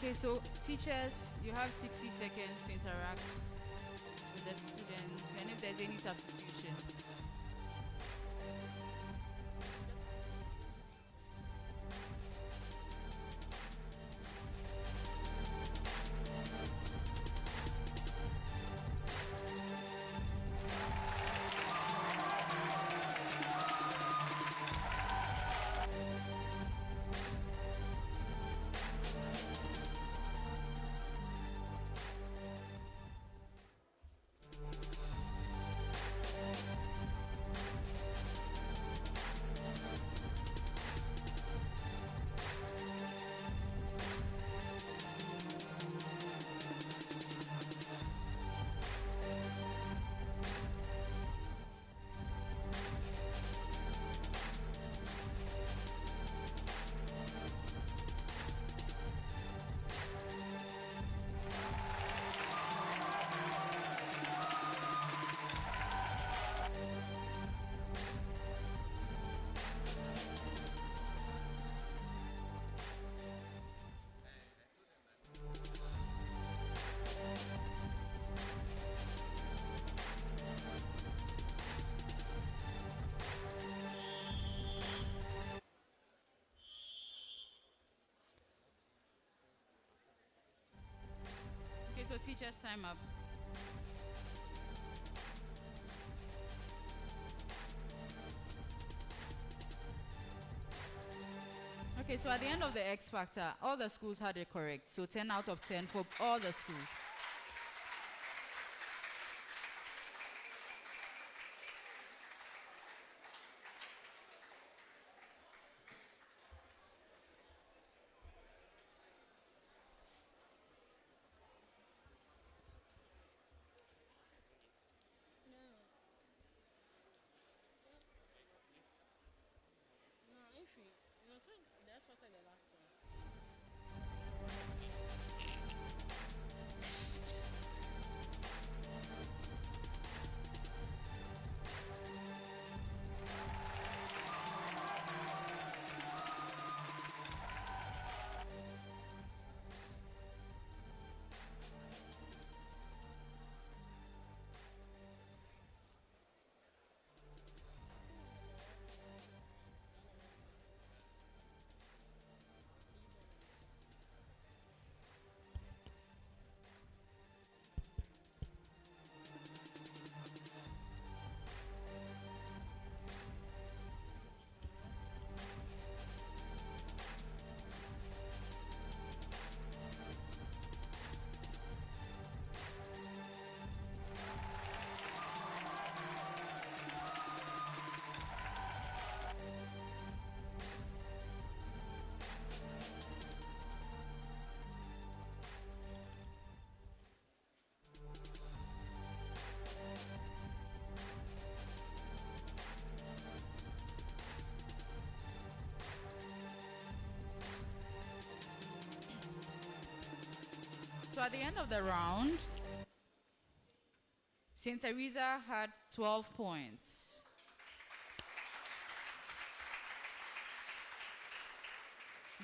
Okay, so teachers, you have 60 seconds to interact with the students, and if there's any substitution. Okay, so teachers, time up. Okay, so at the end of the X Factor, all the schools had it correct. So 10 out of 10 for all the schools. That's what I the last one. So at the end of the round, St. Theresa had 12 points.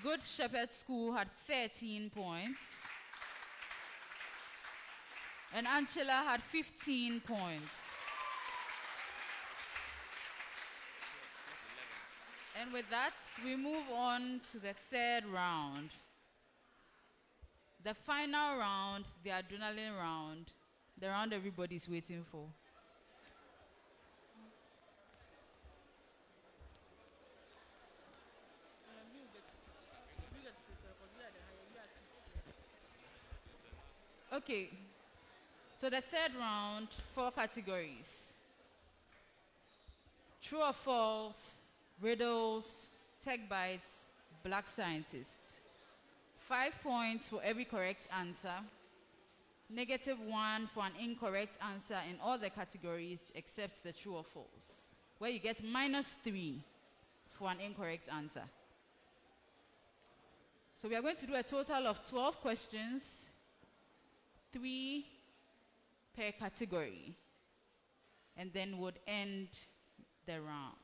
Good Shepherd School had 13 points. And Ancilla had 15 points. And with that, we move on to the third round. The final round, the adrenaline round, the round everybody's waiting for. Okay, So the third round, 4 categories. True or false, riddles, tech bites, black scientists. 5 points for every correct answer. -1 for an incorrect answer in all the categories except the true or false, where you get -3 for an incorrect answer. So we are going to do a total of 12 questions, 3 per category, and then would end the round.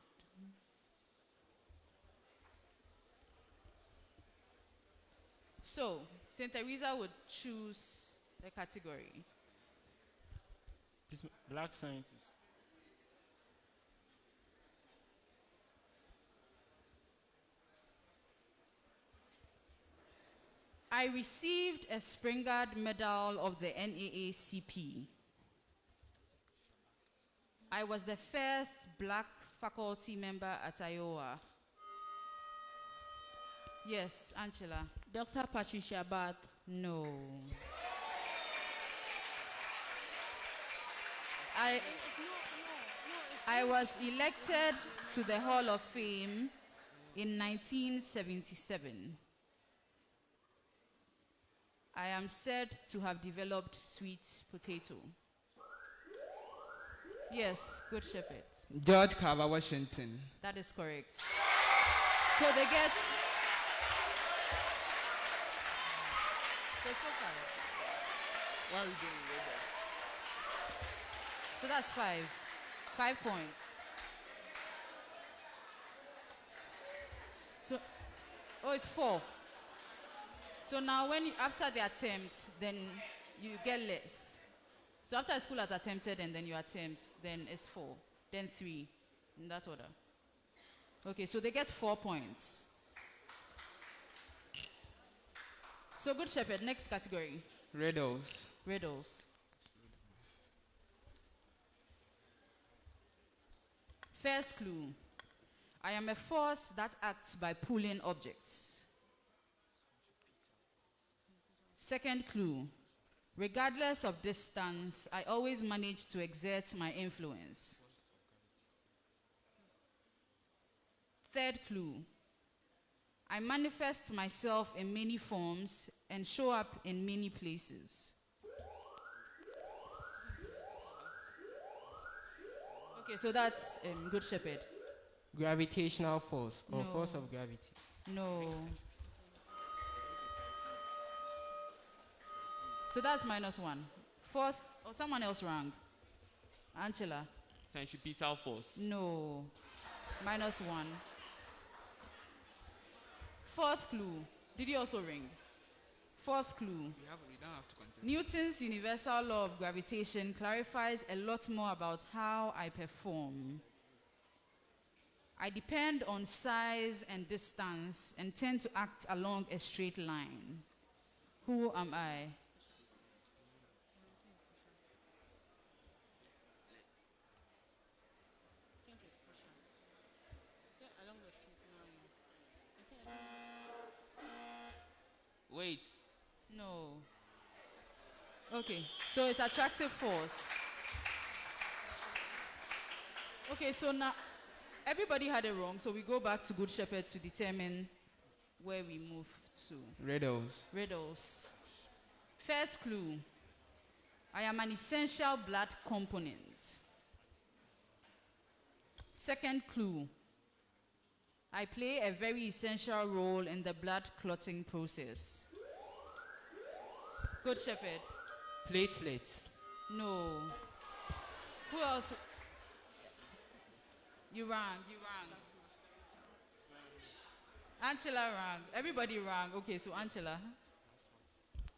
So, St. Theresa would choose the category. Black sciences. I received a Springard Medal of the NAACP. I was the first black faculty member at Iowa. Yes, Ancilla. Dr. Patricia Bath. No. I was elected to the Hall of Fame in 1977. I am said to have developed sweet potato. Yes, Good Shepherd. George Carver Washington. That is correct. So they get... What are we doing with this? So that's 5. 5 points. So, oh, it's 4. So now when you, after the attempt, then you get less. So after school has attempted and then you attempt, then it's 4, then 3, in that order. Okay, so they get 4 points. So Good Shepherd, next category. Riddles. Riddles. First clue. I am a force that acts by pulling objects. Second clue. Regardless of distance, I always manage to exert my influence. Third clue. I manifest myself in many forms and show up in many places. Okay, so that's Good Shepherd. Gravitational force or No. force of gravity. No. So that's -1. Fourth, or someone else rang. Ancilla. Centripetal force. No. -1. Fourth clue. Did you also ring? Fourth clue. We don't have to continue. Newton's universal law of gravitation clarifies a lot more about how I perform. I depend on size and distance and tend to act along a straight line. Who am I? Wait. No. Okay, so it's attractive force. Okay, so now everybody had it wrong, so we go back to Good Shepherd to determine where we move to. Riddles. Riddles. First clue. I am an essential blood component. Second clue. I play a very essential role in the blood clotting process. Good Shepherd. Platelets. No. Who else? You rang. Ancilla rang. Everybody rang. Okay, so Ancilla.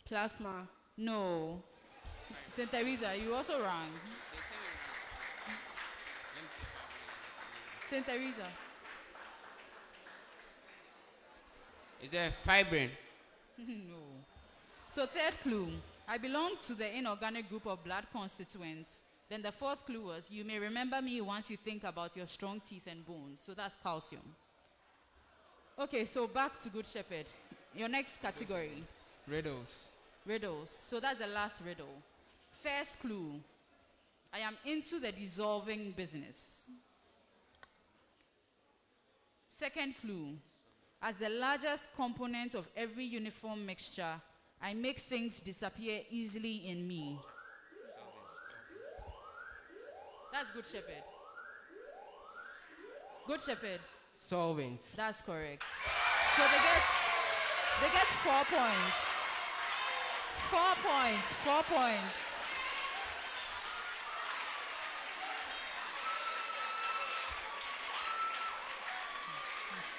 Plasma. No. St. Theresa, you also rang. St. Theresa. Is there fibrin? No. So third clue, I belong to the inorganic group of blood constituents. Then the fourth clue was, you may remember me once you think about your strong teeth and bones. So that's calcium. Okay, so back to Good Shepherd. Your next category. Riddles. Riddles. So that's the last riddle. First clue, I am into the dissolving business. Second clue, as the largest component of every uniform mixture, I make things disappear easily in me. That's Good Shepherd. Good Shepherd. Solvent. That's correct. So they get 4 points. 4 points. 4 points.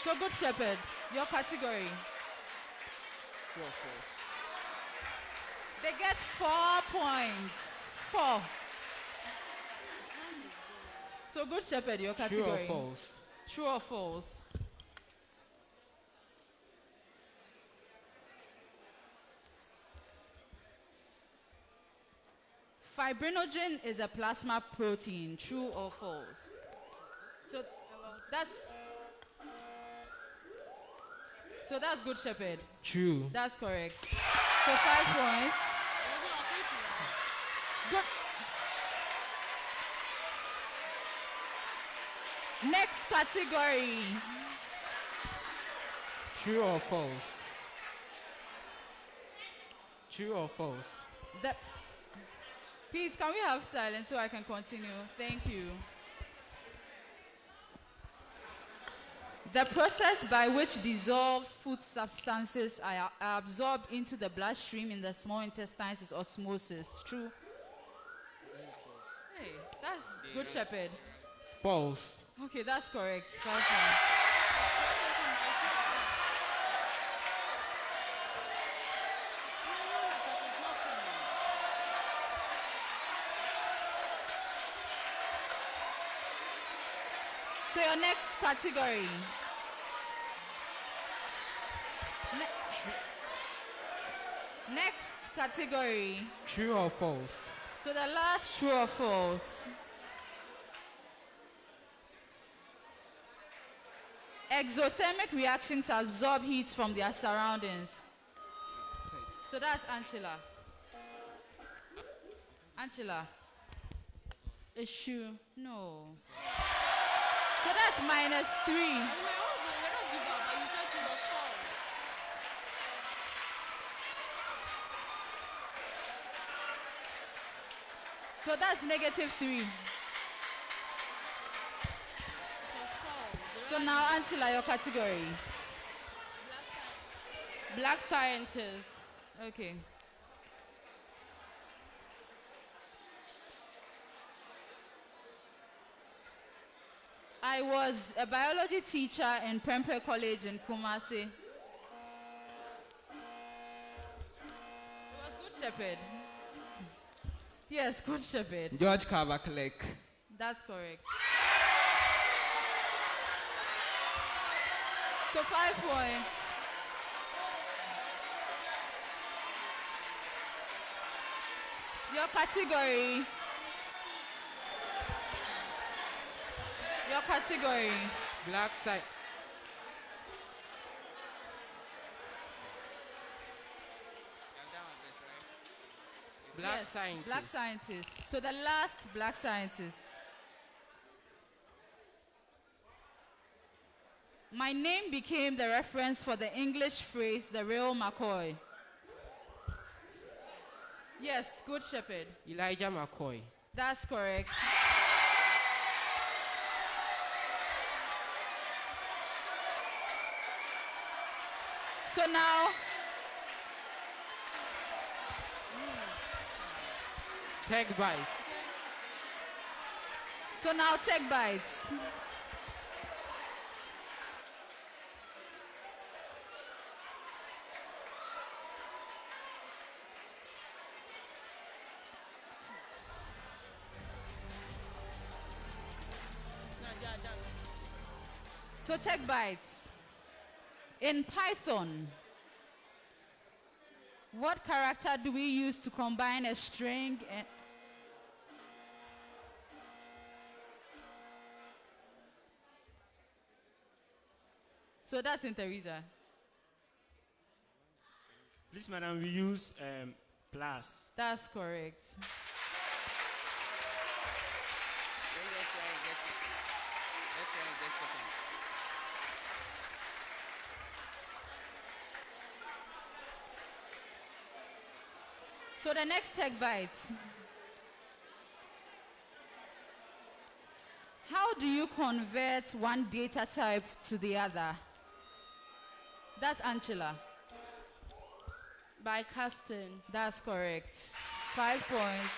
So Good Shepherd, your category. True or false? They get 4 points. 4. So Good Shepherd, your category. True or false? True or false? Fibrinogen is a plasma protein. True or false? So that's Good Shepherd. True. That's correct. So 5 points. Good. Next category. True or false? True or false? Please, can we have silence so I can continue? Thank you. The process by which dissolved food substances are absorbed into the bloodstream in the small intestines is osmosis. True? Hey, that's Good Shepherd. False. Okay, that's correct. 5 points. So your next category. Next category. True or false? So the last true or false. Exothermic reactions absorb heat from their surroundings. So that's Ancilla. Ancilla. It's true. No. So that's -3. So that's -3. So now, Ancilla, your category. Black scientist. Okay. I was a biology teacher in Prempeh College in Kumasi. It was Good Shepherd. Yes, Good Shepherd. George Carver-Clerk. That's correct. So 5 points. Your category. Your category. Black side. Black Yes, scientist. Black scientist. So the last black scientist. My name became the reference for the English phrase, the real McCoy. Yes, Good Shepherd. Elijah McCoy. That's correct. So now, Tech bite. so now Tech Bites. So Tech Bites. In Python, what character do we use to combine a string and... So that's in Theresa. Please, madam, we use plus. That's correct. Let's try and get second. Let's try and get second. So the next tech bite. How do you convert one data type to the other? That's Ancilla. By casting. That's correct. 5 points.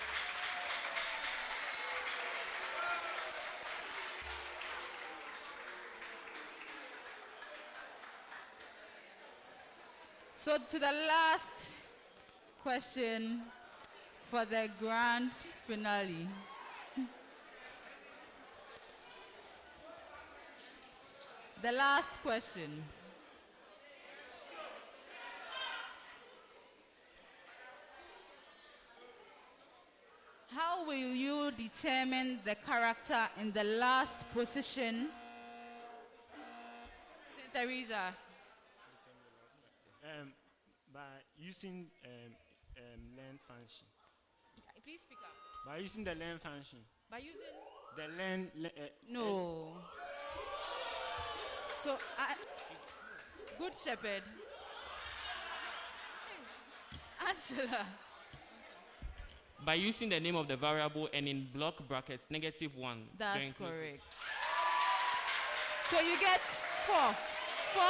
So to the last question for the grand finale. The last question. How will you determine the character in the last position? St. Theresa. By using learn function. Please speak up. By using the learn function. By using? The learn. No. So, Good Shepherd. Ancilla. By using the name of the variable and in block brackets, -1. That's correct. So you get 4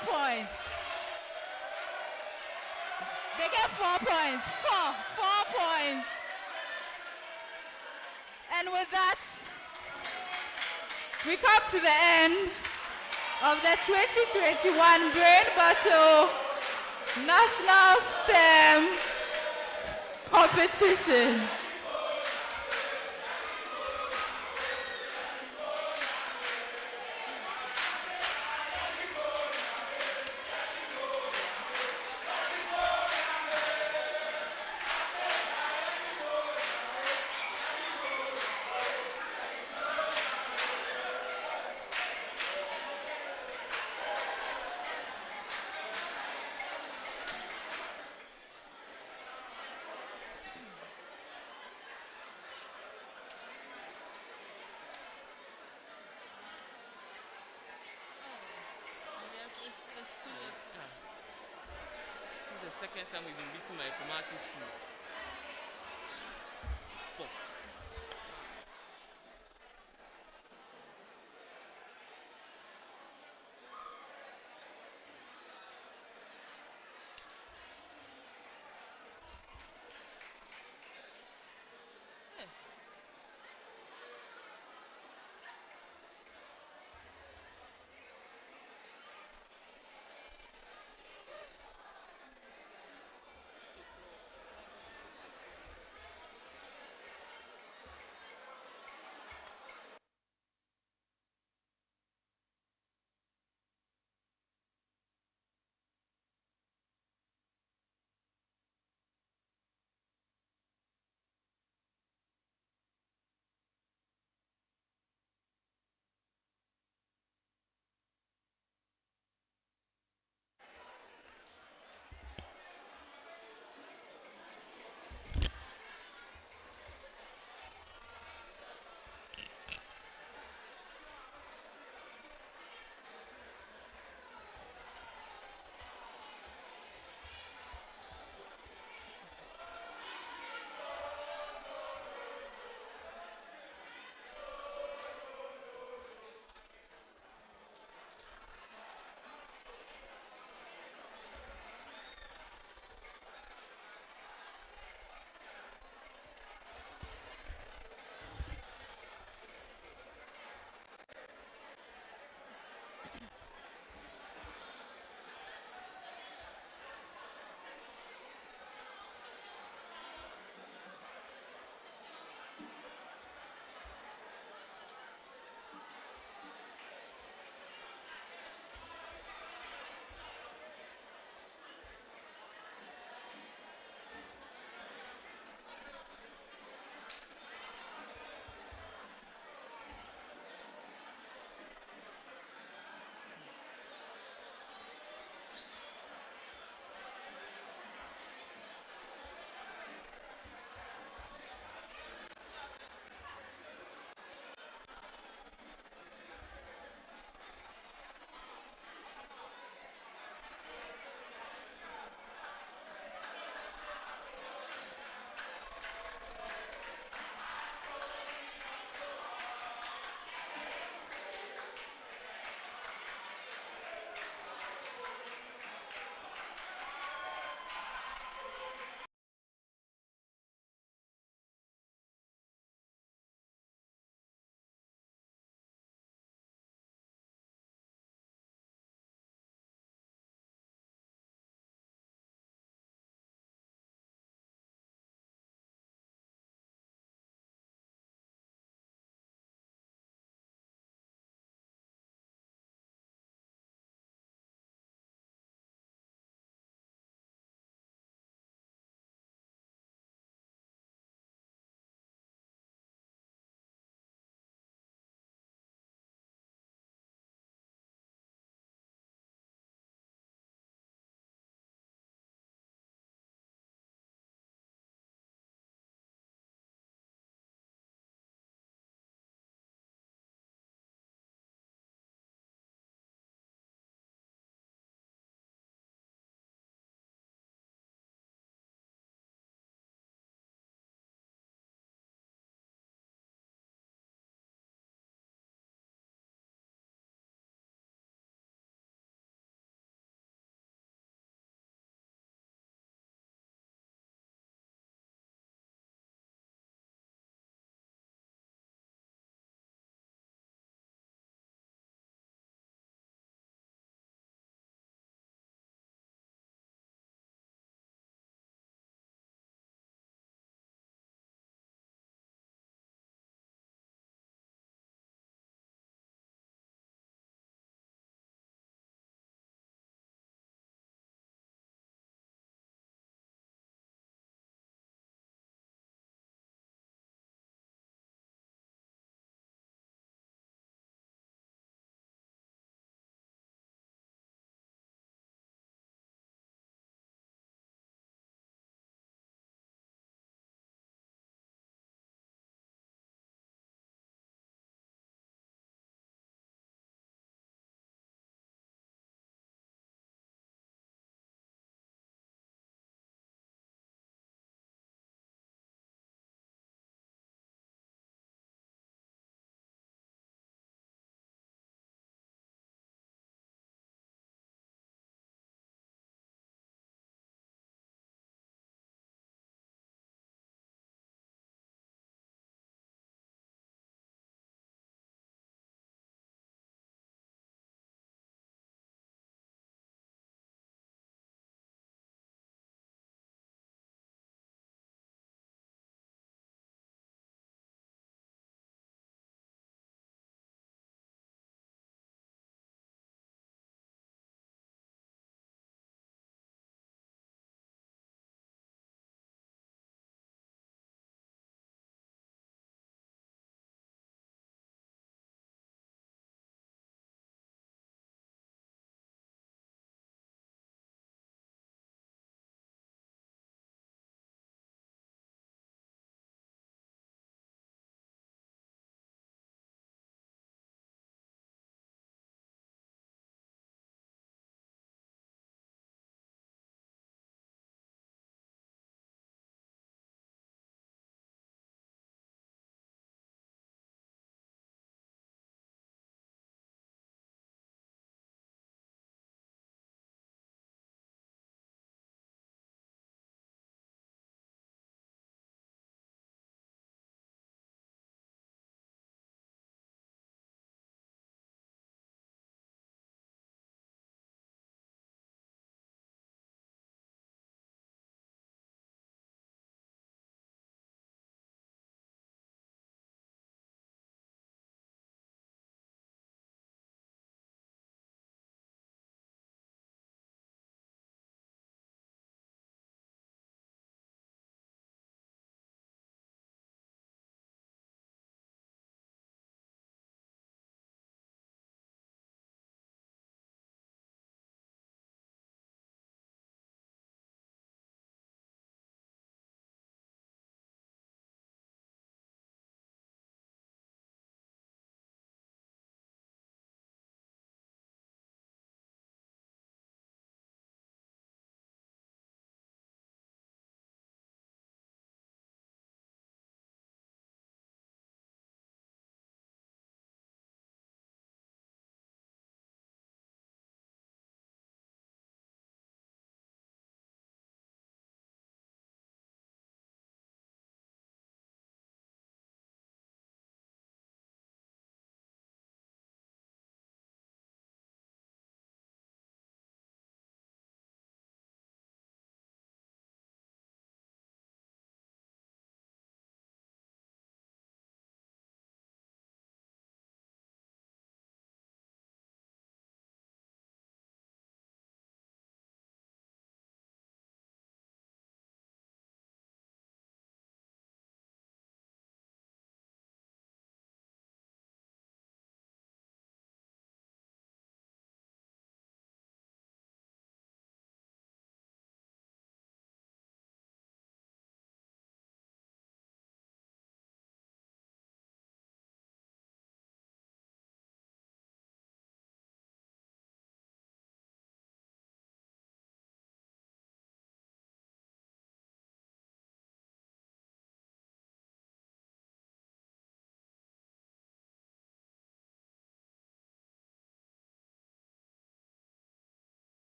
points. They get 4 points. 4 points. And with that, we come to the end of the 2021 Brain Battle National STEM Competition. This is the second time we've been beaten by a Kumasi school. 4.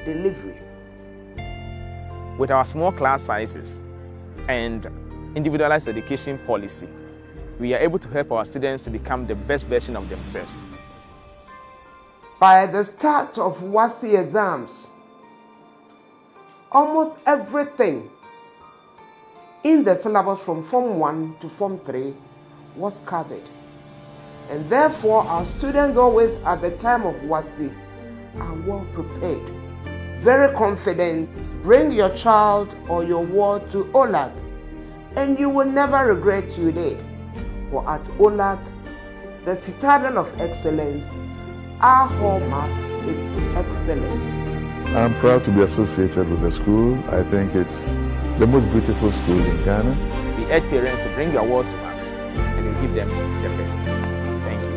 delivery. With our small class sizes and individualized education policy, we are able to help our students to become the best version of themselves. By the start of WASI exams, almost everything in the syllabus from Form 1 to Form 3 was covered. And therefore, our students always at the time of WASI are well prepared, very confident. Bring your child or your ward to OLAG and you will never regret you did. For at OLAG, the citadel of excellence, our hallmark is excellence. I'm proud to be associated with the school. I think it's the most beautiful school in Ghana. We urge parents to bring their awards to us and we give them the best. Thank you.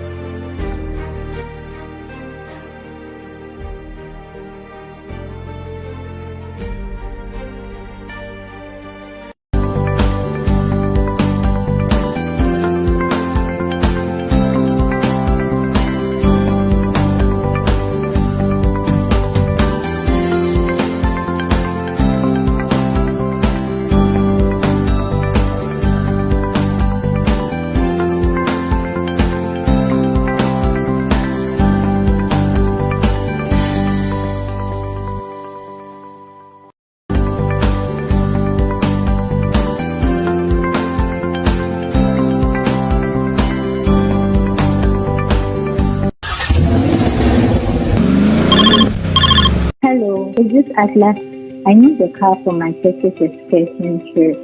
Hello, is this Atlas? I need a car for my Texas excursion trip.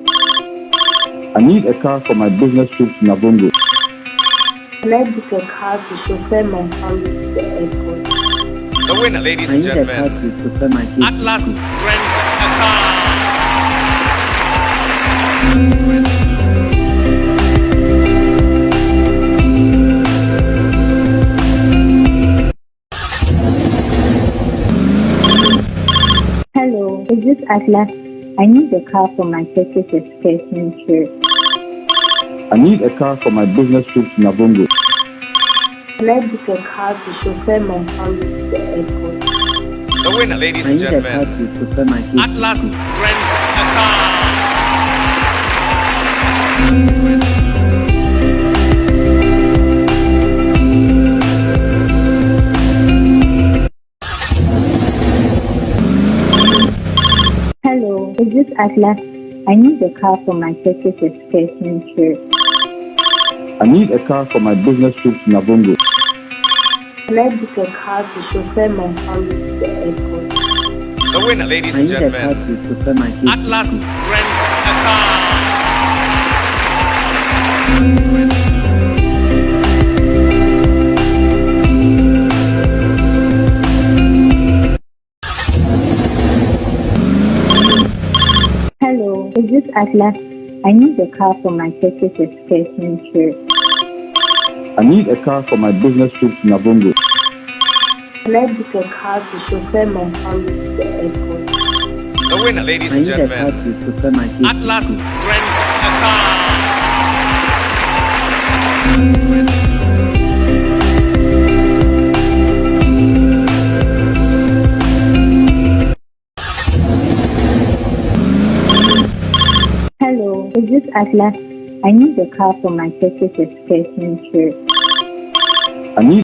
I need a car for my business trip to Nabongo. Can I book a car to chauffeur my family to the airport? The winner, ladies and gentlemen, Atlas rents a car. Hello, is this Atlas? I need a car for my Texas excursion trip. I need a car for my business trip to Nabongo. Can I book a car to chauffeur my family to the airport? The winner, ladies and gentlemen, Atlas rents a car. Hello, is this Atlas? I need a car for my Texas excursion trip. I need a car for my business trip to Nabongo. Can I book a car to chauffeur my family to the airport? The winner, ladies and gentlemen, Atlas rents a car. Hello, is this Atlas? I need a car for my Texas excursion trip. I need a car for my business trip to Nabongo. Can I book a car to chauffeur my family to the airport? The winner, ladies and gentlemen, Atlas rents a car. Hello, is this Atlas? I need a car for my Texas excursion trip. I need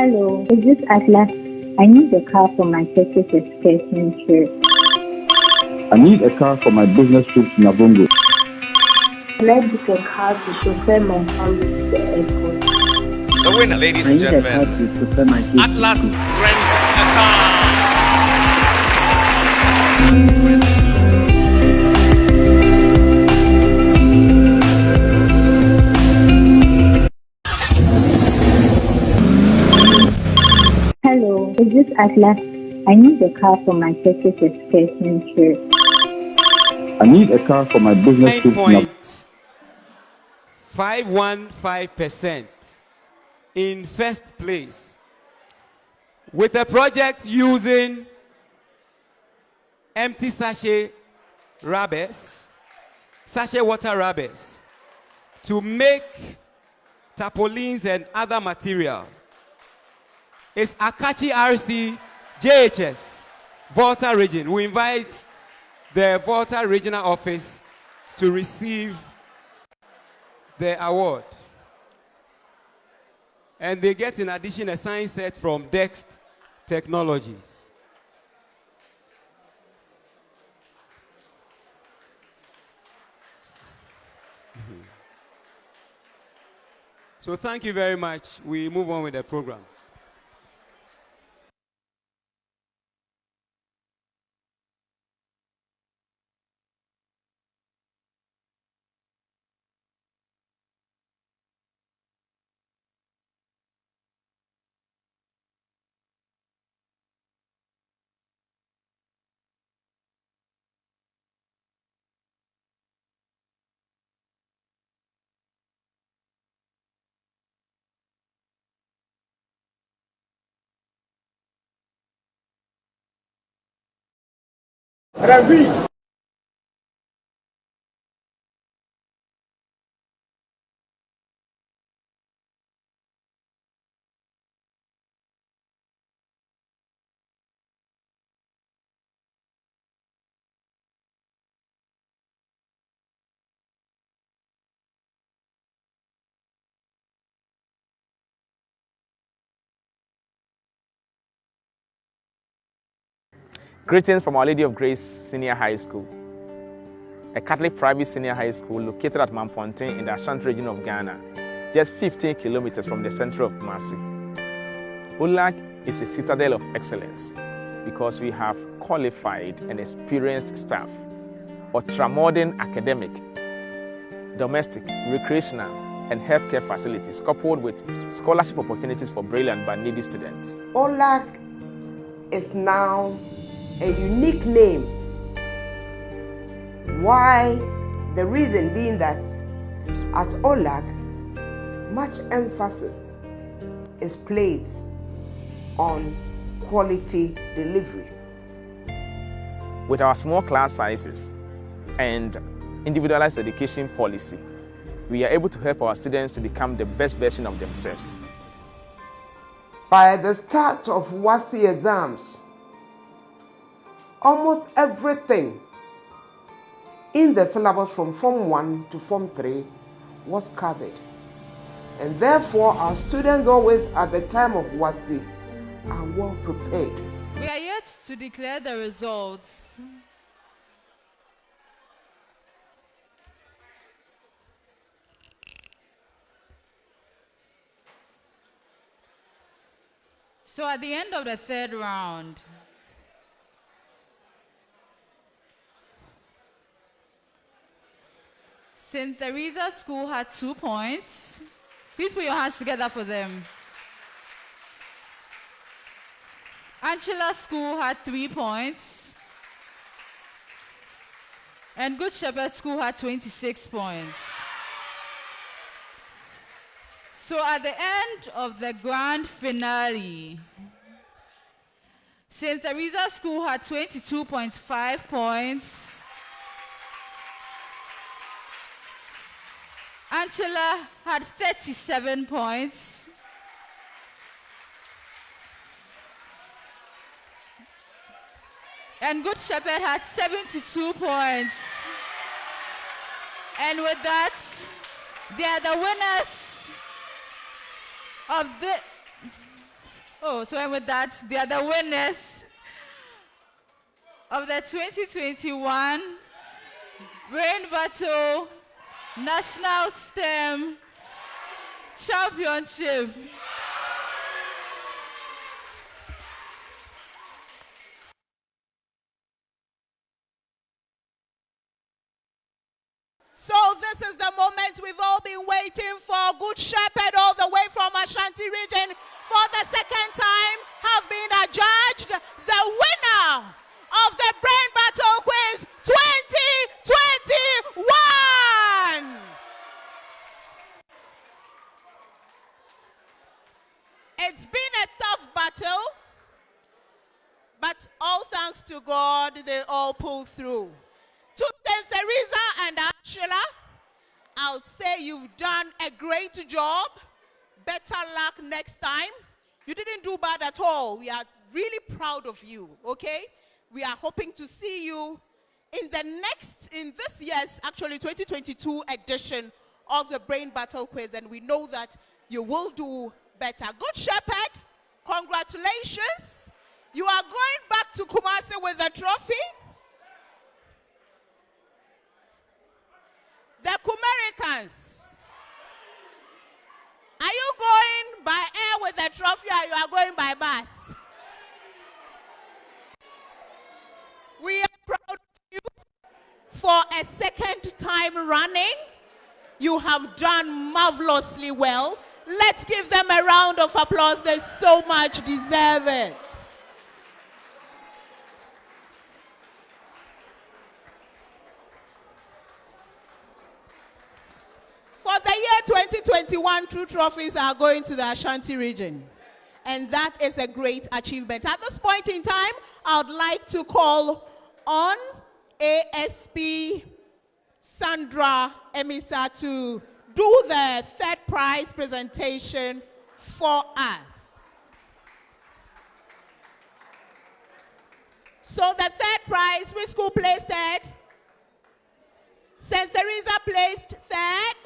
Hello, is this Atlas? I need a car for my Texas excursion trip. I need a car for my business trip to Navongo. Can I book a car to chauffeur my family to the airport? The winner, ladies I and need a car gentlemen, to prepare my kids to Atlas school. rents a car. Hello, is this Atlas? I need a car for my Texas excursion trip. I need a car for my business trip to Navongo. 9.515% in first place, with a project using empty sachet rubbers, sachet water rubbers, to make tarpaulins and other material. It's Akachi RC JHS, Volta Region. We invite the Volta Regional Office to receive the award. And they get in addition a science set from Dext Technologies. So thank you very much. We move on with the program. Greetings from Our Lady of Grace Senior High School, a Catholic private senior high school located at Mamponten in the Ashanti Region of Ghana, just 15 kilometers from the center of Kumasi. ULAG is a citadel of excellence because we have qualified and experienced staff, ultra-modern academic, domestic, recreational, and healthcare facilities, coupled with scholarship opportunities for brilliant but needy students. OLAG is now a unique name. Why? The reason being that at OLAG, much emphasis is placed on quality delivery. With our small class sizes and individualized education policy, we are able to help our students to become the best version of themselves. By the start of WASI exams, almost everything in the syllabus from Form 1 to Form 3 was covered. And therefore, our students always at the time of WASI are well prepared. We are yet to declare the results. So at the end of the third round, St. Theresa School had 2 points. Please put your hands together for them. Ancilla School had 3 points. And Good Shepherd School had 26 points. So at the end of the grand finale, St. Theresa School had 22.5 points. Ancilla had 37 points. And Good Shepherd had 72 points. And with that, they are the winners of the Oh, so and with that, they are the winners of the 2021 Brain Battle National STEM Championship. So this is the moment we've all been waiting for. Good Shepherd all the way from Ashanti Region for the second time have been adjudged the winner of the Brain Battle Quiz 2021. It's been a tough battle, but all thanks to God, they all pulled through. To Theresa and Ancilla, I would say you've done a great job. Better luck next time. You didn't do bad at all. We are really proud of you, okay? We are hoping to see you in this year's, actually 2022 edition of the Brain Battle Quiz, and we know that you will do better. Good Shepherd, congratulations. You are going back to Kumasi with the trophy. The Kumericans, are you going by air with the trophy or you are going by bus? We are proud of you for a second time running. You have done marvelously well. Let's give them a round of applause. They so much deserve it. For the year 2021, 2 trophies are going to the Ashanti region. And that is a great achievement. At this point in time, I would like to call on ASP Sandra Emisa to do the third prize presentation for us. So the third prize, which school placed third? St. Theresa placed third.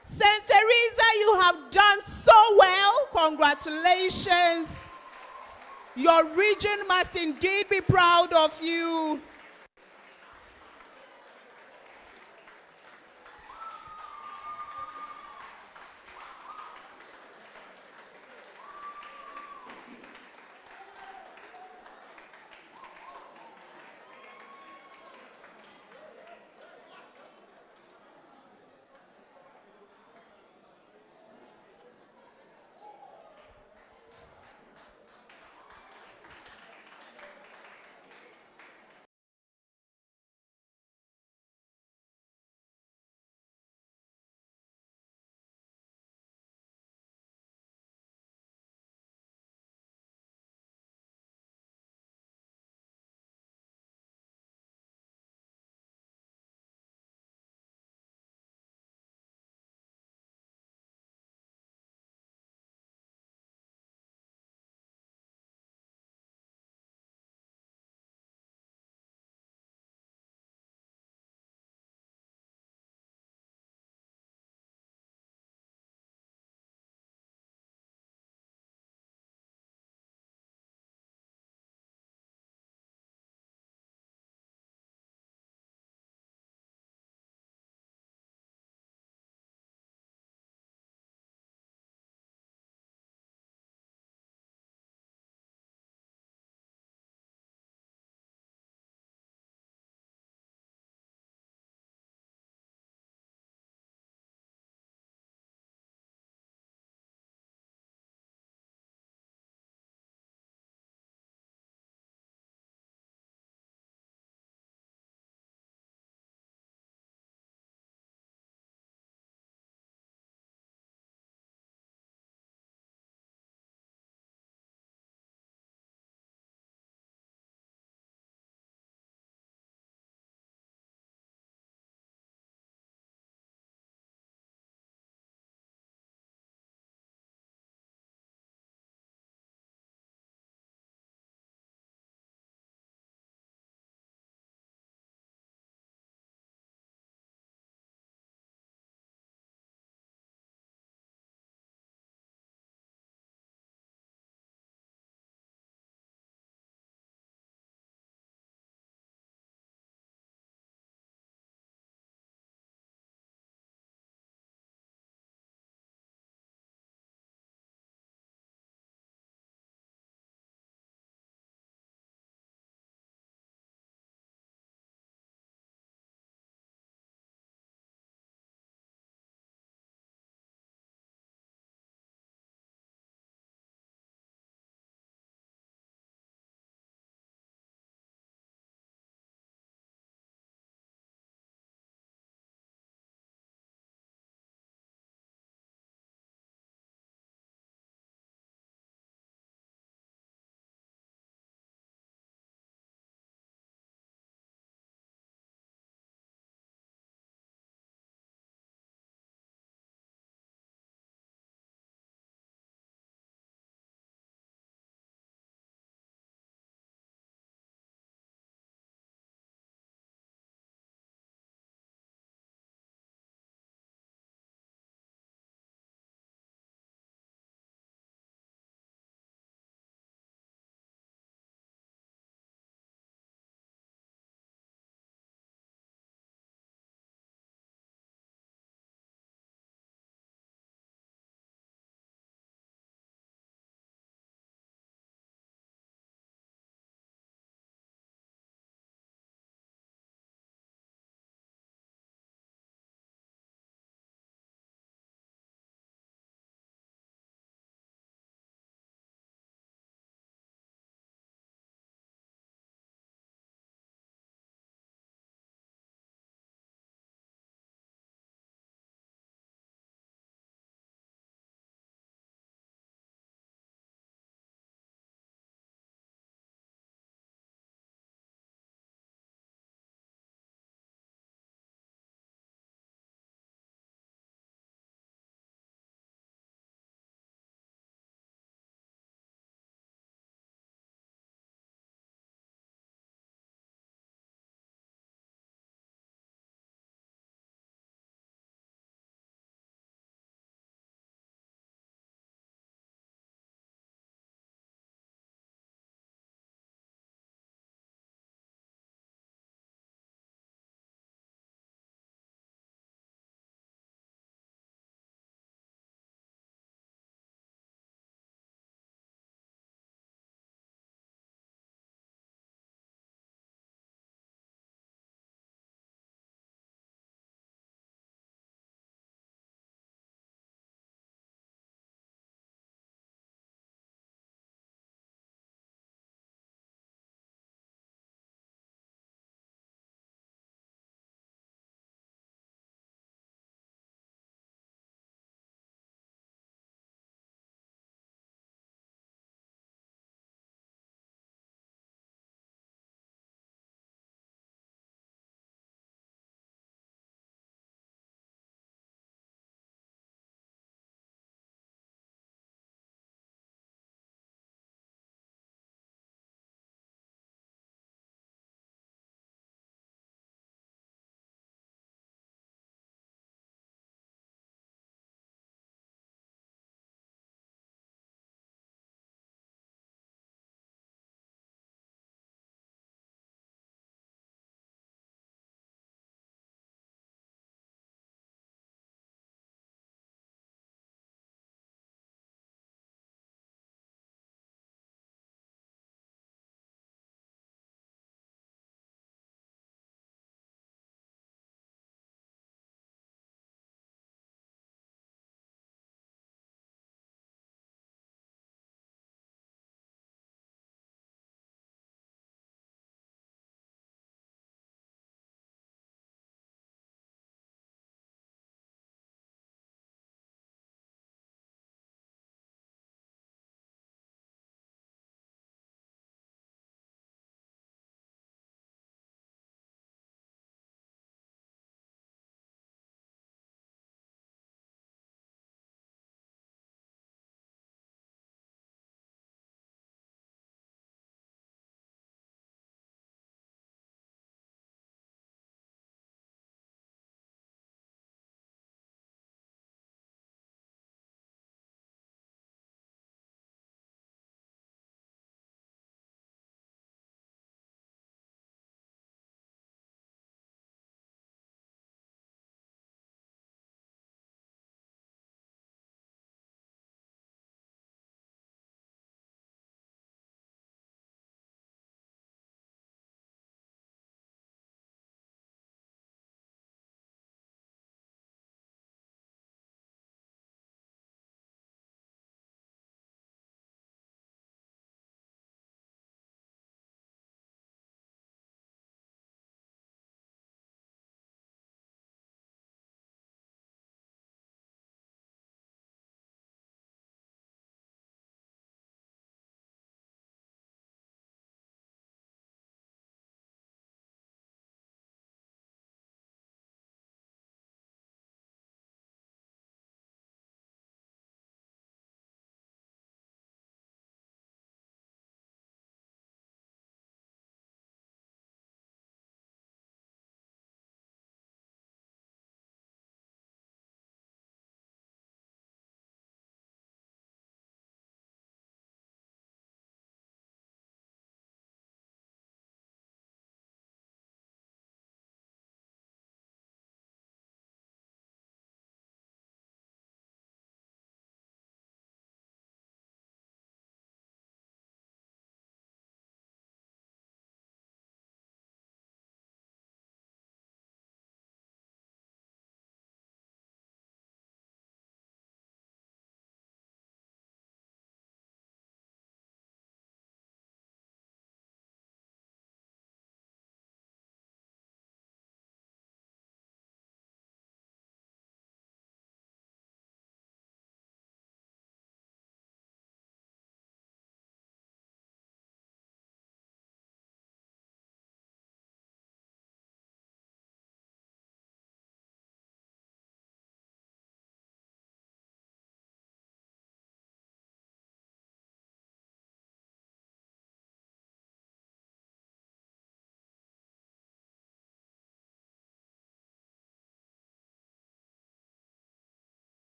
St. Theresa, you have done so well. Congratulations. Your region must indeed be proud of you.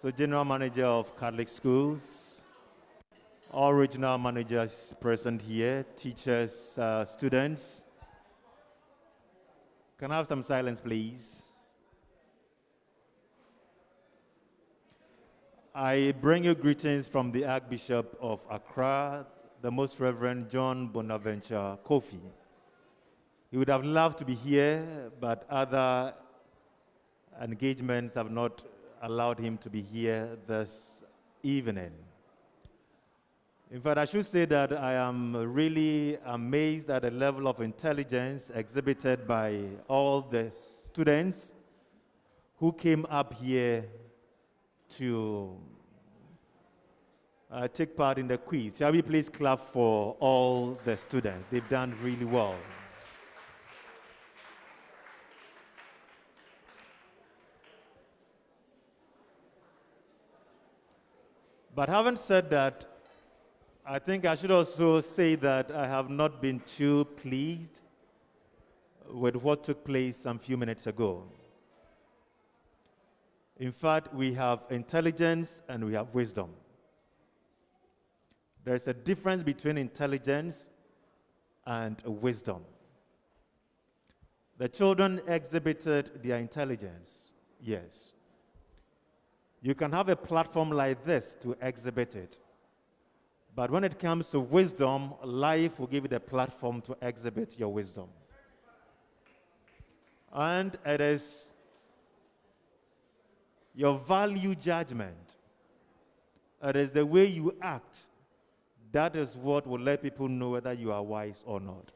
So General Manager of Catholic Schools, all regional managers present here, teachers, students. Can I have some silence, please? I bring you greetings from the Archbishop of Accra, the Most Reverend John Bonaventure Kofi. He would have loved to be here, but other engagements have not allowed him to be here this evening. In fact, I should say that I am really amazed at the level of intelligence exhibited by all the students who came up here to take part in the quiz. Shall we please clap for all the students? They've done really well. But having said that, I think I should also say that I have not been too pleased with what took place some few minutes ago. In fact, we have intelligence and we have wisdom. There's a difference between intelligence and wisdom. The children exhibited their intelligence, yes. You can have a platform like this to exhibit it. But when it comes to wisdom, life will give you the platform to exhibit your wisdom. And it is your value judgment. It is the way you act. That is what will let people know whether you are wise or not.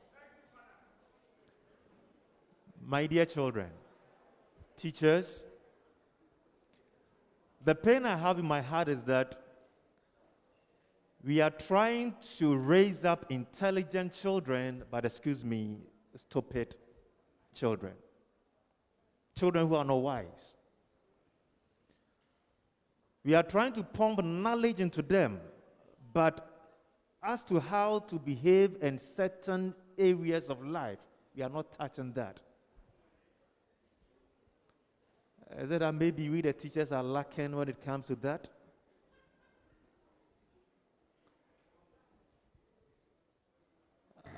My dear children, teachers, the pain I have in my heart is that we are trying to raise up intelligent children, but excuse me, stupid children. Children who are not wise. We are trying to pump knowledge into them, but as to how to behave in certain areas of life, we are not touching that. Is it that maybe we, the teachers, are lacking when it comes to that?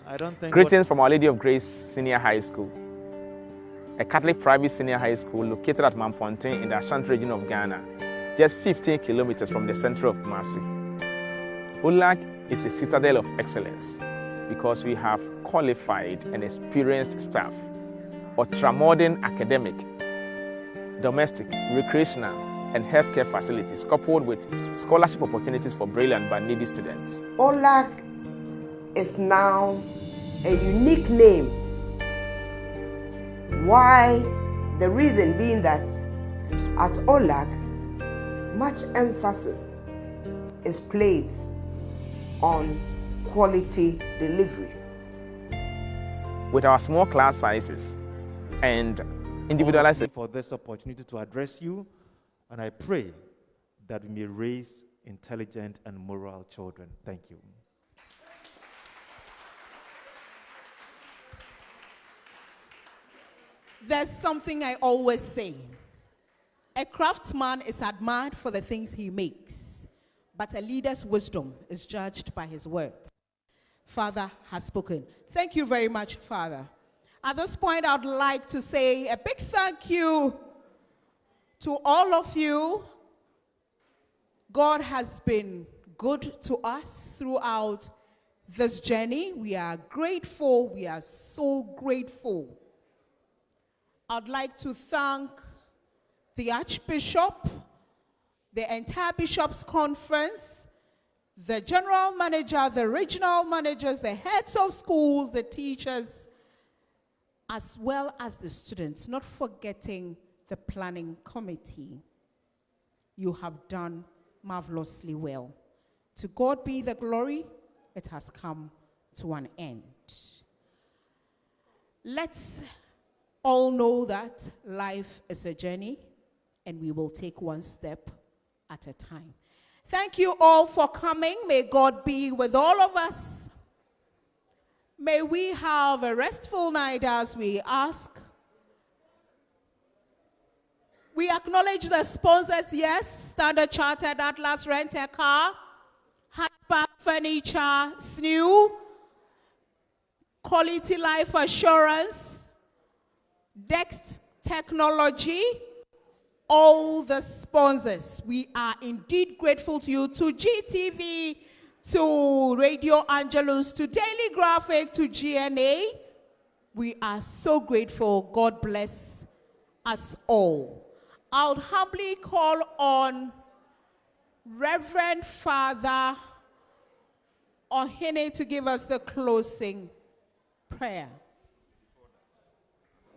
I don't think. Greetings from Our Lady of Grace Senior High School, a Catholic private senior high school located at Mamponten in the Ashanti Region of Ghana, just 15 kilometers from the center of Kumasi. ULAG is a citadel of excellence because we have qualified and experienced staff, ultra-modern academic, domestic, recreational, and healthcare facilities, coupled with scholarship opportunities for brilliant but needy students. ULAG is now a unique name. Why? The reason being that at ULAG, much emphasis is placed on quality delivery. With our small class sizes and individualized for this opportunity to address you, and I pray that we may raise intelligent and moral children. Thank you. There's something I always say. A craftsman is admired for the things he makes, but a leader's wisdom is judged by his words. Father has spoken. Thank you very much, Father. At this point, I'd like to say a big thank you to all of you. God has been good to us throughout this journey. We are grateful. We are so grateful. I'd like to thank the Archbishop, the entire Bishops' Conference, the General Manager, the regional managers, the heads of schools, the teachers, as well as the students, not forgetting the planning committee. You have done marvelously well. To God be the glory. It has come to an end. Let's all know that life is a journey, and we will take one step at a time. Thank you all for coming. May God be with all of us. May we have a restful night as we ask. We acknowledge the sponsors, yes, Standard Chartered, Atlas Rent a Car, Hatchback Furniture, SNU, Quality Life Assurance, Dext Technology, all the sponsors. We are indeed grateful to you, to GTV, to Radio Angelus, to Daily Graphic, to GNA. We are so grateful. God bless us all. I would humbly call on Reverend Father Ohene to give us the closing prayer.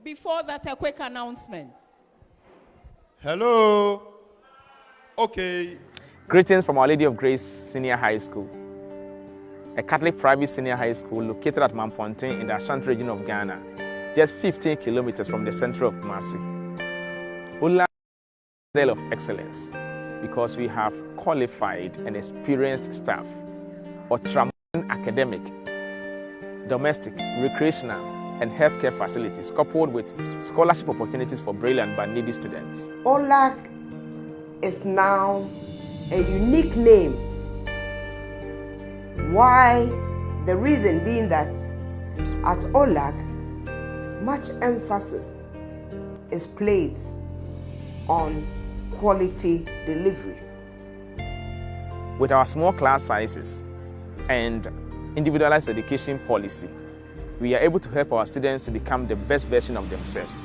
Before that, a quick announcement. Hello. Okay. Greetings from Our Lady of Grace Senior High School, a Catholic private senior high school located at Mamponten in the Ashanti Region of Ghana, just 15 kilometers from the center of Kumasi. Ola model of excellence because we have qualified and experienced staff, ultramarine academic, domestic, recreational, and healthcare facilities, coupled with scholarship opportunities for brilliant but needy students. OLAC is now a unique name. Why? The reason being that at OLAC, much emphasis is placed on quality delivery. With our small class sizes and individualized education policy, we are able to help our students to become the best version of themselves.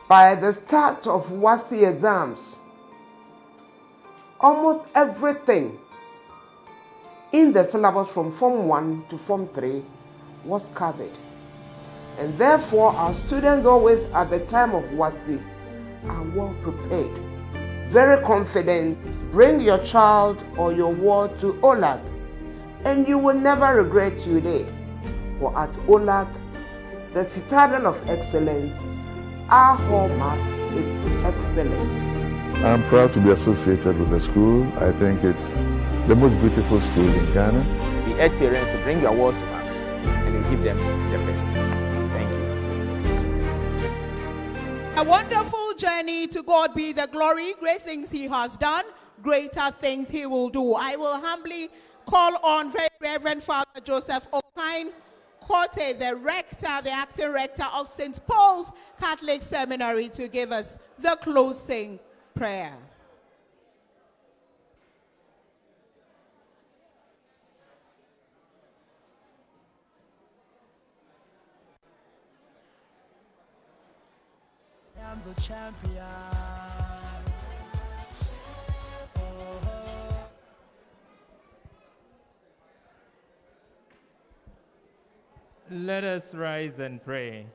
By the start of WASI exams, almost everything in the syllabus from Form 1 to Form 3 was covered. And therefore, our students always at the time of WASI are well prepared, very confident. Bring your child or your ward to OLAC and you will never regret you did. For at OLAC, the citadel of excellence, our hallmark is excellence. I'm proud to be associated with the school. I think it's the most beautiful school in Ghana. We urge parents to bring your awards to us and we give them the best. Thank you. A wonderful journey. To God be the glory. Great things he has done, greater things he will do. I will humbly call on Very Reverend Father Joseph Okine Kote, the rector, the acting rector of St. Paul's Catholic Seminary, to give us the closing prayer. I am the champion. Let us rise and pray.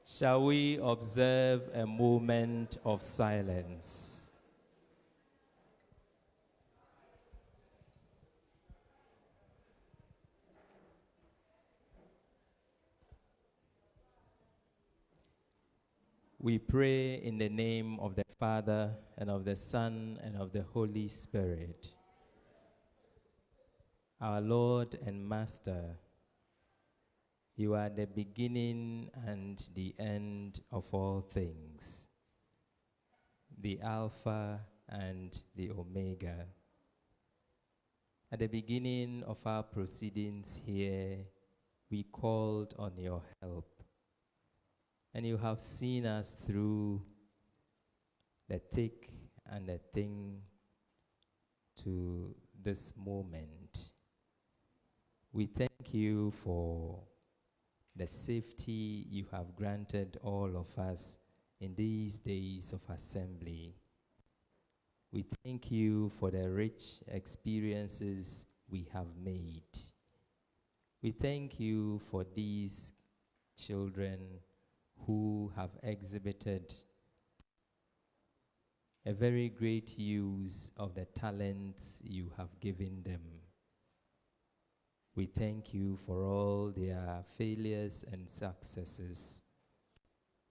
Shall we observe a moment of silence? We pray in the name of the Father, and of the Son, and of the Holy Spirit. Our Lord and Master, you are the beginning and the end of all things, the Alpha and the Omega. At the beginning of our proceedings here, we called on your help. And you have seen us through the thick and the thin to this moment. We thank you for the safety you have granted all of us in these days of assembly. We thank you for the rich experiences we have made. We thank you for these children who have exhibited a very great use of the talents you have given them. We thank you for all their failures and successes.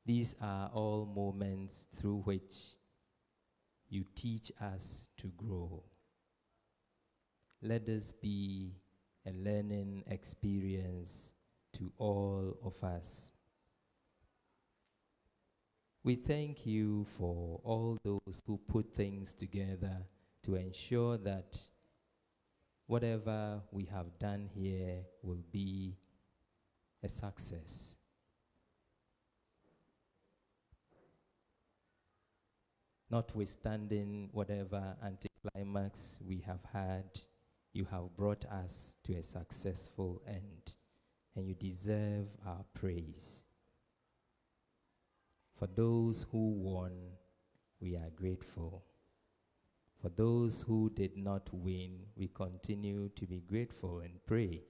These are all moments through which you teach us to grow. Let this be a learning experience to all of us. We thank you for all those who put things together to ensure that whatever we have done here will be a success. Notwithstanding whatever anticlimax we have had, you have brought us to a successful end, and you deserve our praise. For those who won, we are grateful. For those who did not win, we continue to be grateful and pray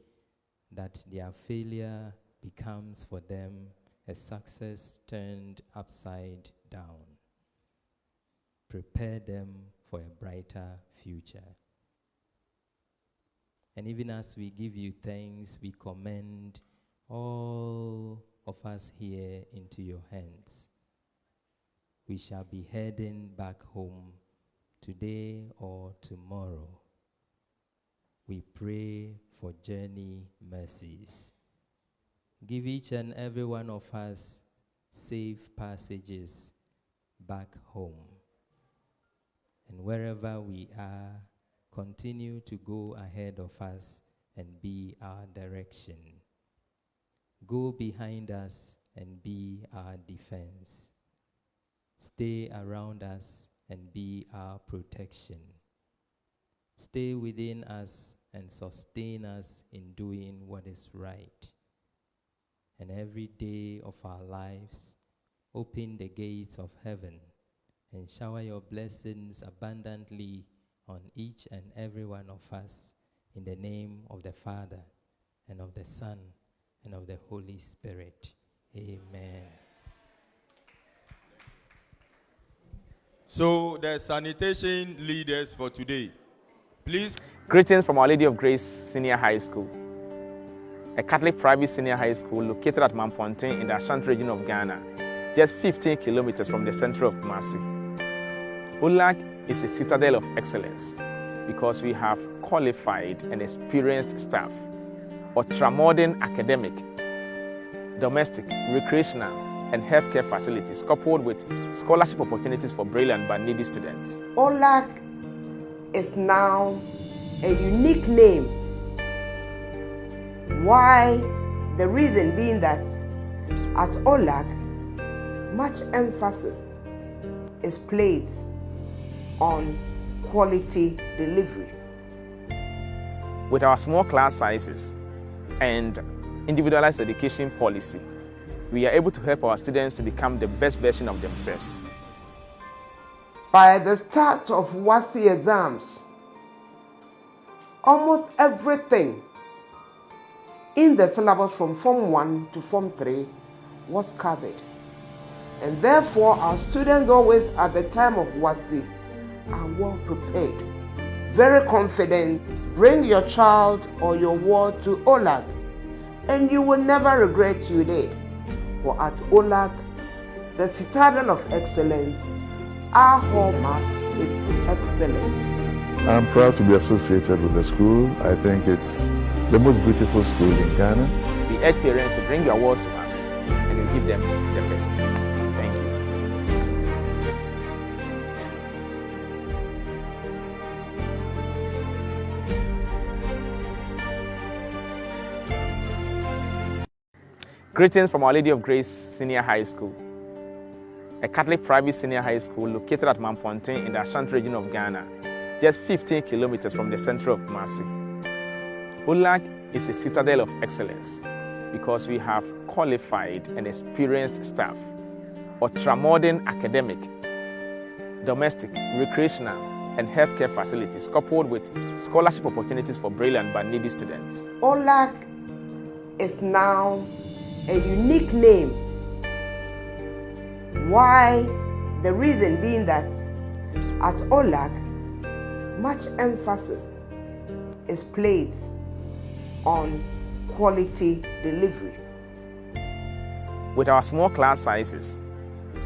that their failure becomes for them a success turned upside down. Prepare them for a brighter future. And even as we give you thanks, we commend all of us here into your hands. We shall be heading back home today or tomorrow. We pray for journey mercies. Give each and every one of us safe passages back home. And wherever we are, continue to go ahead of us and be our direction. Go behind us and be our defense. Stay around us and be our protection. Stay within us and sustain us in doing what is right. And every day of our lives, open the gates of heaven and shower your blessings abundantly on each and every one of us, in the name of the Father, and of the Son, and of the Holy Spirit. Amen. So, the sanitation leaders for today, please. Greetings from Our Lady of Grace Senior High School, a Catholic private senior high school located at Mamponten in the Ashanti Region of Ghana, just 15 kilometers from the center of Kumasi. ULAG is a citadel of excellence because we have qualified and experienced staff, ultra-modern academic, domestic, recreational, and healthcare facilities, coupled with scholarship opportunities for brilliant but needy students. ULAG is now a unique name. Why? The reason being that at ULAG, much emphasis is placed on quality delivery. With our small class sizes and individualized education policy, we are able to help our students to become the best version of themselves. By the start of WASI exams, almost everything in the syllabus from Form 1 to Form 3 was covered. And therefore, our students always at the time of WASI are well prepared, very confident. Bring your child or your ward to ULAG and you will never regret you did. For at ULAG, the citadel of excellence, our hallmark is excellence. I'm proud to be associated with the school. I think it's the most beautiful school in Ghana. We urge parents to bring your awards to us and we give them the best. Thank you. Greetings from Our Lady of Grace Senior High School, a Catholic private senior high school located at Mamponten in the Ashanti Region of Ghana, just 15 kilometers from the center of Kumasi. ULAG is a citadel of excellence because we have qualified and experienced staff, ultra-modern academic, domestic, recreational, and healthcare facilities, coupled with scholarship opportunities for brilliant but needy students. ULAG is now a unique name. Why? The reason being that at ULAG, much emphasis is placed on quality delivery. With our small class sizes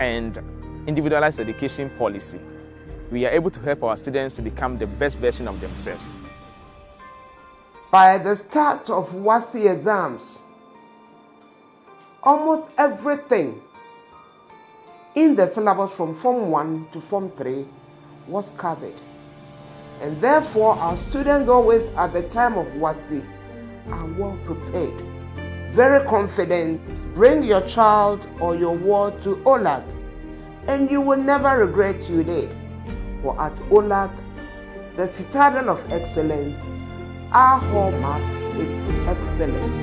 and individualized education policy, we are able to help our students to become the best version of themselves. By the start of WASSCE exams, almost everything in the syllabus from Form 1 to Form 3 was covered. And therefore, our students always at the time of WASSCE are well prepared, very confident. Bring your child or your ward to OLAG and you will never regret you did. For at OLAG, the citadel of excellence, our hallmark is excellence.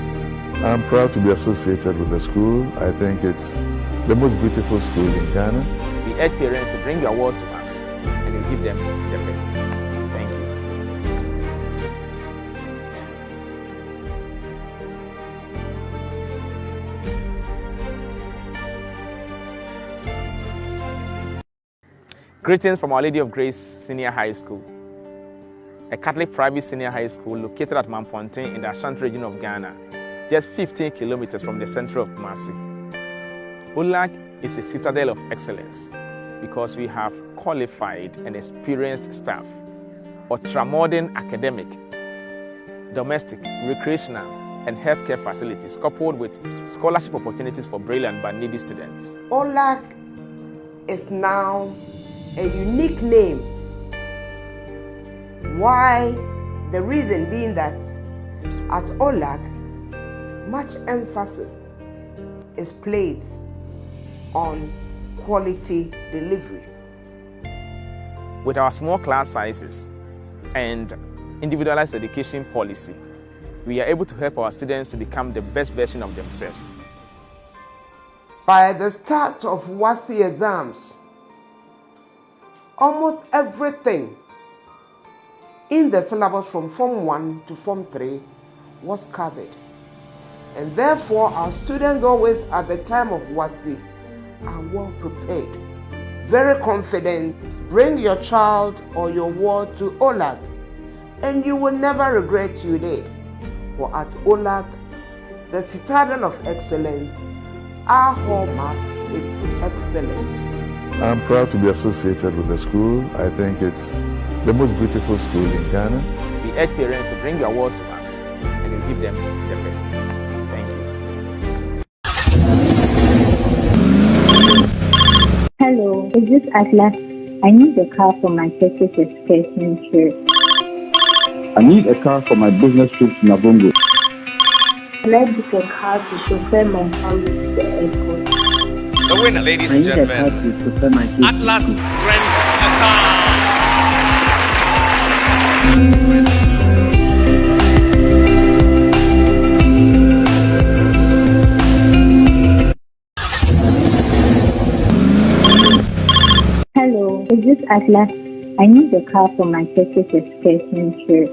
I'm proud to be associated with the school. I think it's the most beautiful school in Ghana. We urge parents to bring your awards to us and we give them the best. Thank you. Greetings from Our Lady of Grace Senior High School, a Catholic private senior high school located at Mamponten in the Ashanti Region of Ghana, just 15 kilometers from the center of Kumasi. OLAG is a citadel of excellence because we have qualified and experienced staff, ultra-modern academic, domestic, recreational, and healthcare facilities coupled with scholarship opportunities for brilliant but needy students. OLAG is now a unique name. Why? The reason being that at OLAG, much emphasis is placed on quality delivery. With our small class sizes and individualized education policy, we are able to help our students to become the best version of themselves. By the start of WASSCE exams, almost everything in the syllabus from Form 1 to Form 3 was covered. And therefore, our students always at the time of WASSCE are well prepared, very confident. Bring your child or your ward to OLAG and you will never regret you did. For at OLAG, the citadel of excellence, our hallmark is excellence. I'm proud to be associated with the school. I think it's the most beautiful school in Ghana. We urge parents to bring your awards to us and we give them the best. Thank you. Hello, is this Atlas? I need a car for my purchase education trip. I need a car for my business trip to Nabongo. Can I book a car to chauffeur my family to the airport? The winner, ladies and gentlemen, Atlas Grand Finale. Hello, is this Atlas? I need a car for my purchase education trip.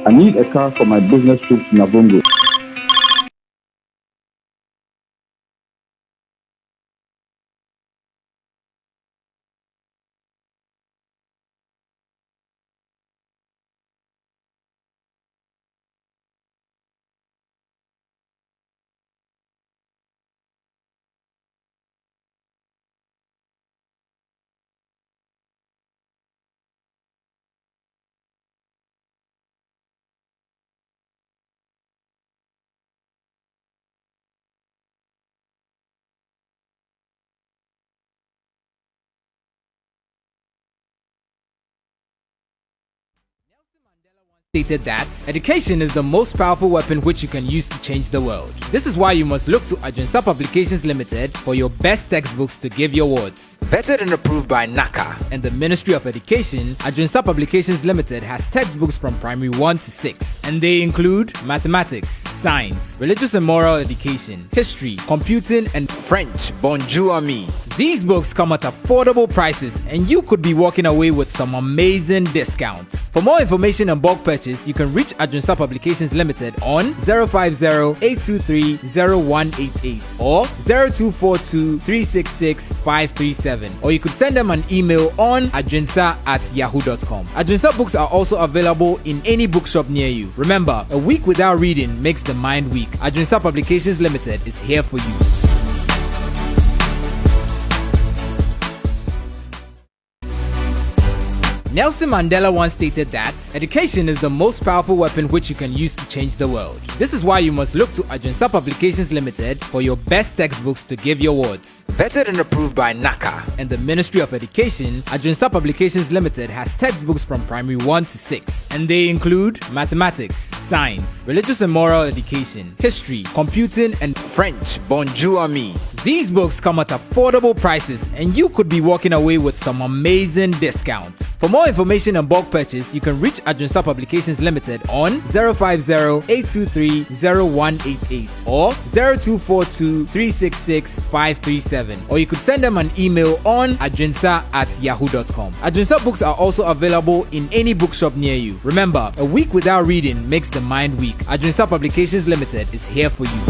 I need a car for my business trip to Nabongo. Stated that education is the most powerful weapon which you can use to change the world. This is why you must look to Ancilla Publications Limited for your best textbooks to give your awards. Vetted and approved by NACA and the Ministry of Education, Ancilla Publications Limited has textbooks from primary 1 to 6, and they include mathematics, science, religious and moral education, history, computing, and French. Bonjour ami. These books come at affordable prices, and you could be walking away with some amazing discounts. For more information and bulk purchase, you can reach Ancilla Publications Limited on 050-823-0188 or 0242-366-537, or you could send them an email on adrinsa@yahoo.com. Adrinsa books are also available in any bookshop near you. Remember, a week without reading makes the mind weak. Adrinsa Publications Limited is here for you. Nelson Mandela once stated that education is the most powerful weapon which you can use to change the world. This is why you must look to Agensa Publications Limited for your best textbooks to give your awards. Vetted and approved by NACA and the Ministry of Education, Agensa Publications Limited has textbooks from primary 1 to 6, and they include mathematics, science, religious and moral education, history, computing, and French. Bonjour ami. These books come at affordable prices, and you could be walking away with some amazing discounts. For more information and bulk purchase, you can reach Agensa Publications Limited on 050-823-0188 or 0242-366-537, or you could send them an email on agensa@yahoo.com. Agensa books are also available in any bookshop near you. Remember, a week without reading makes the mind weak. Agensa Publications Limited is here for you.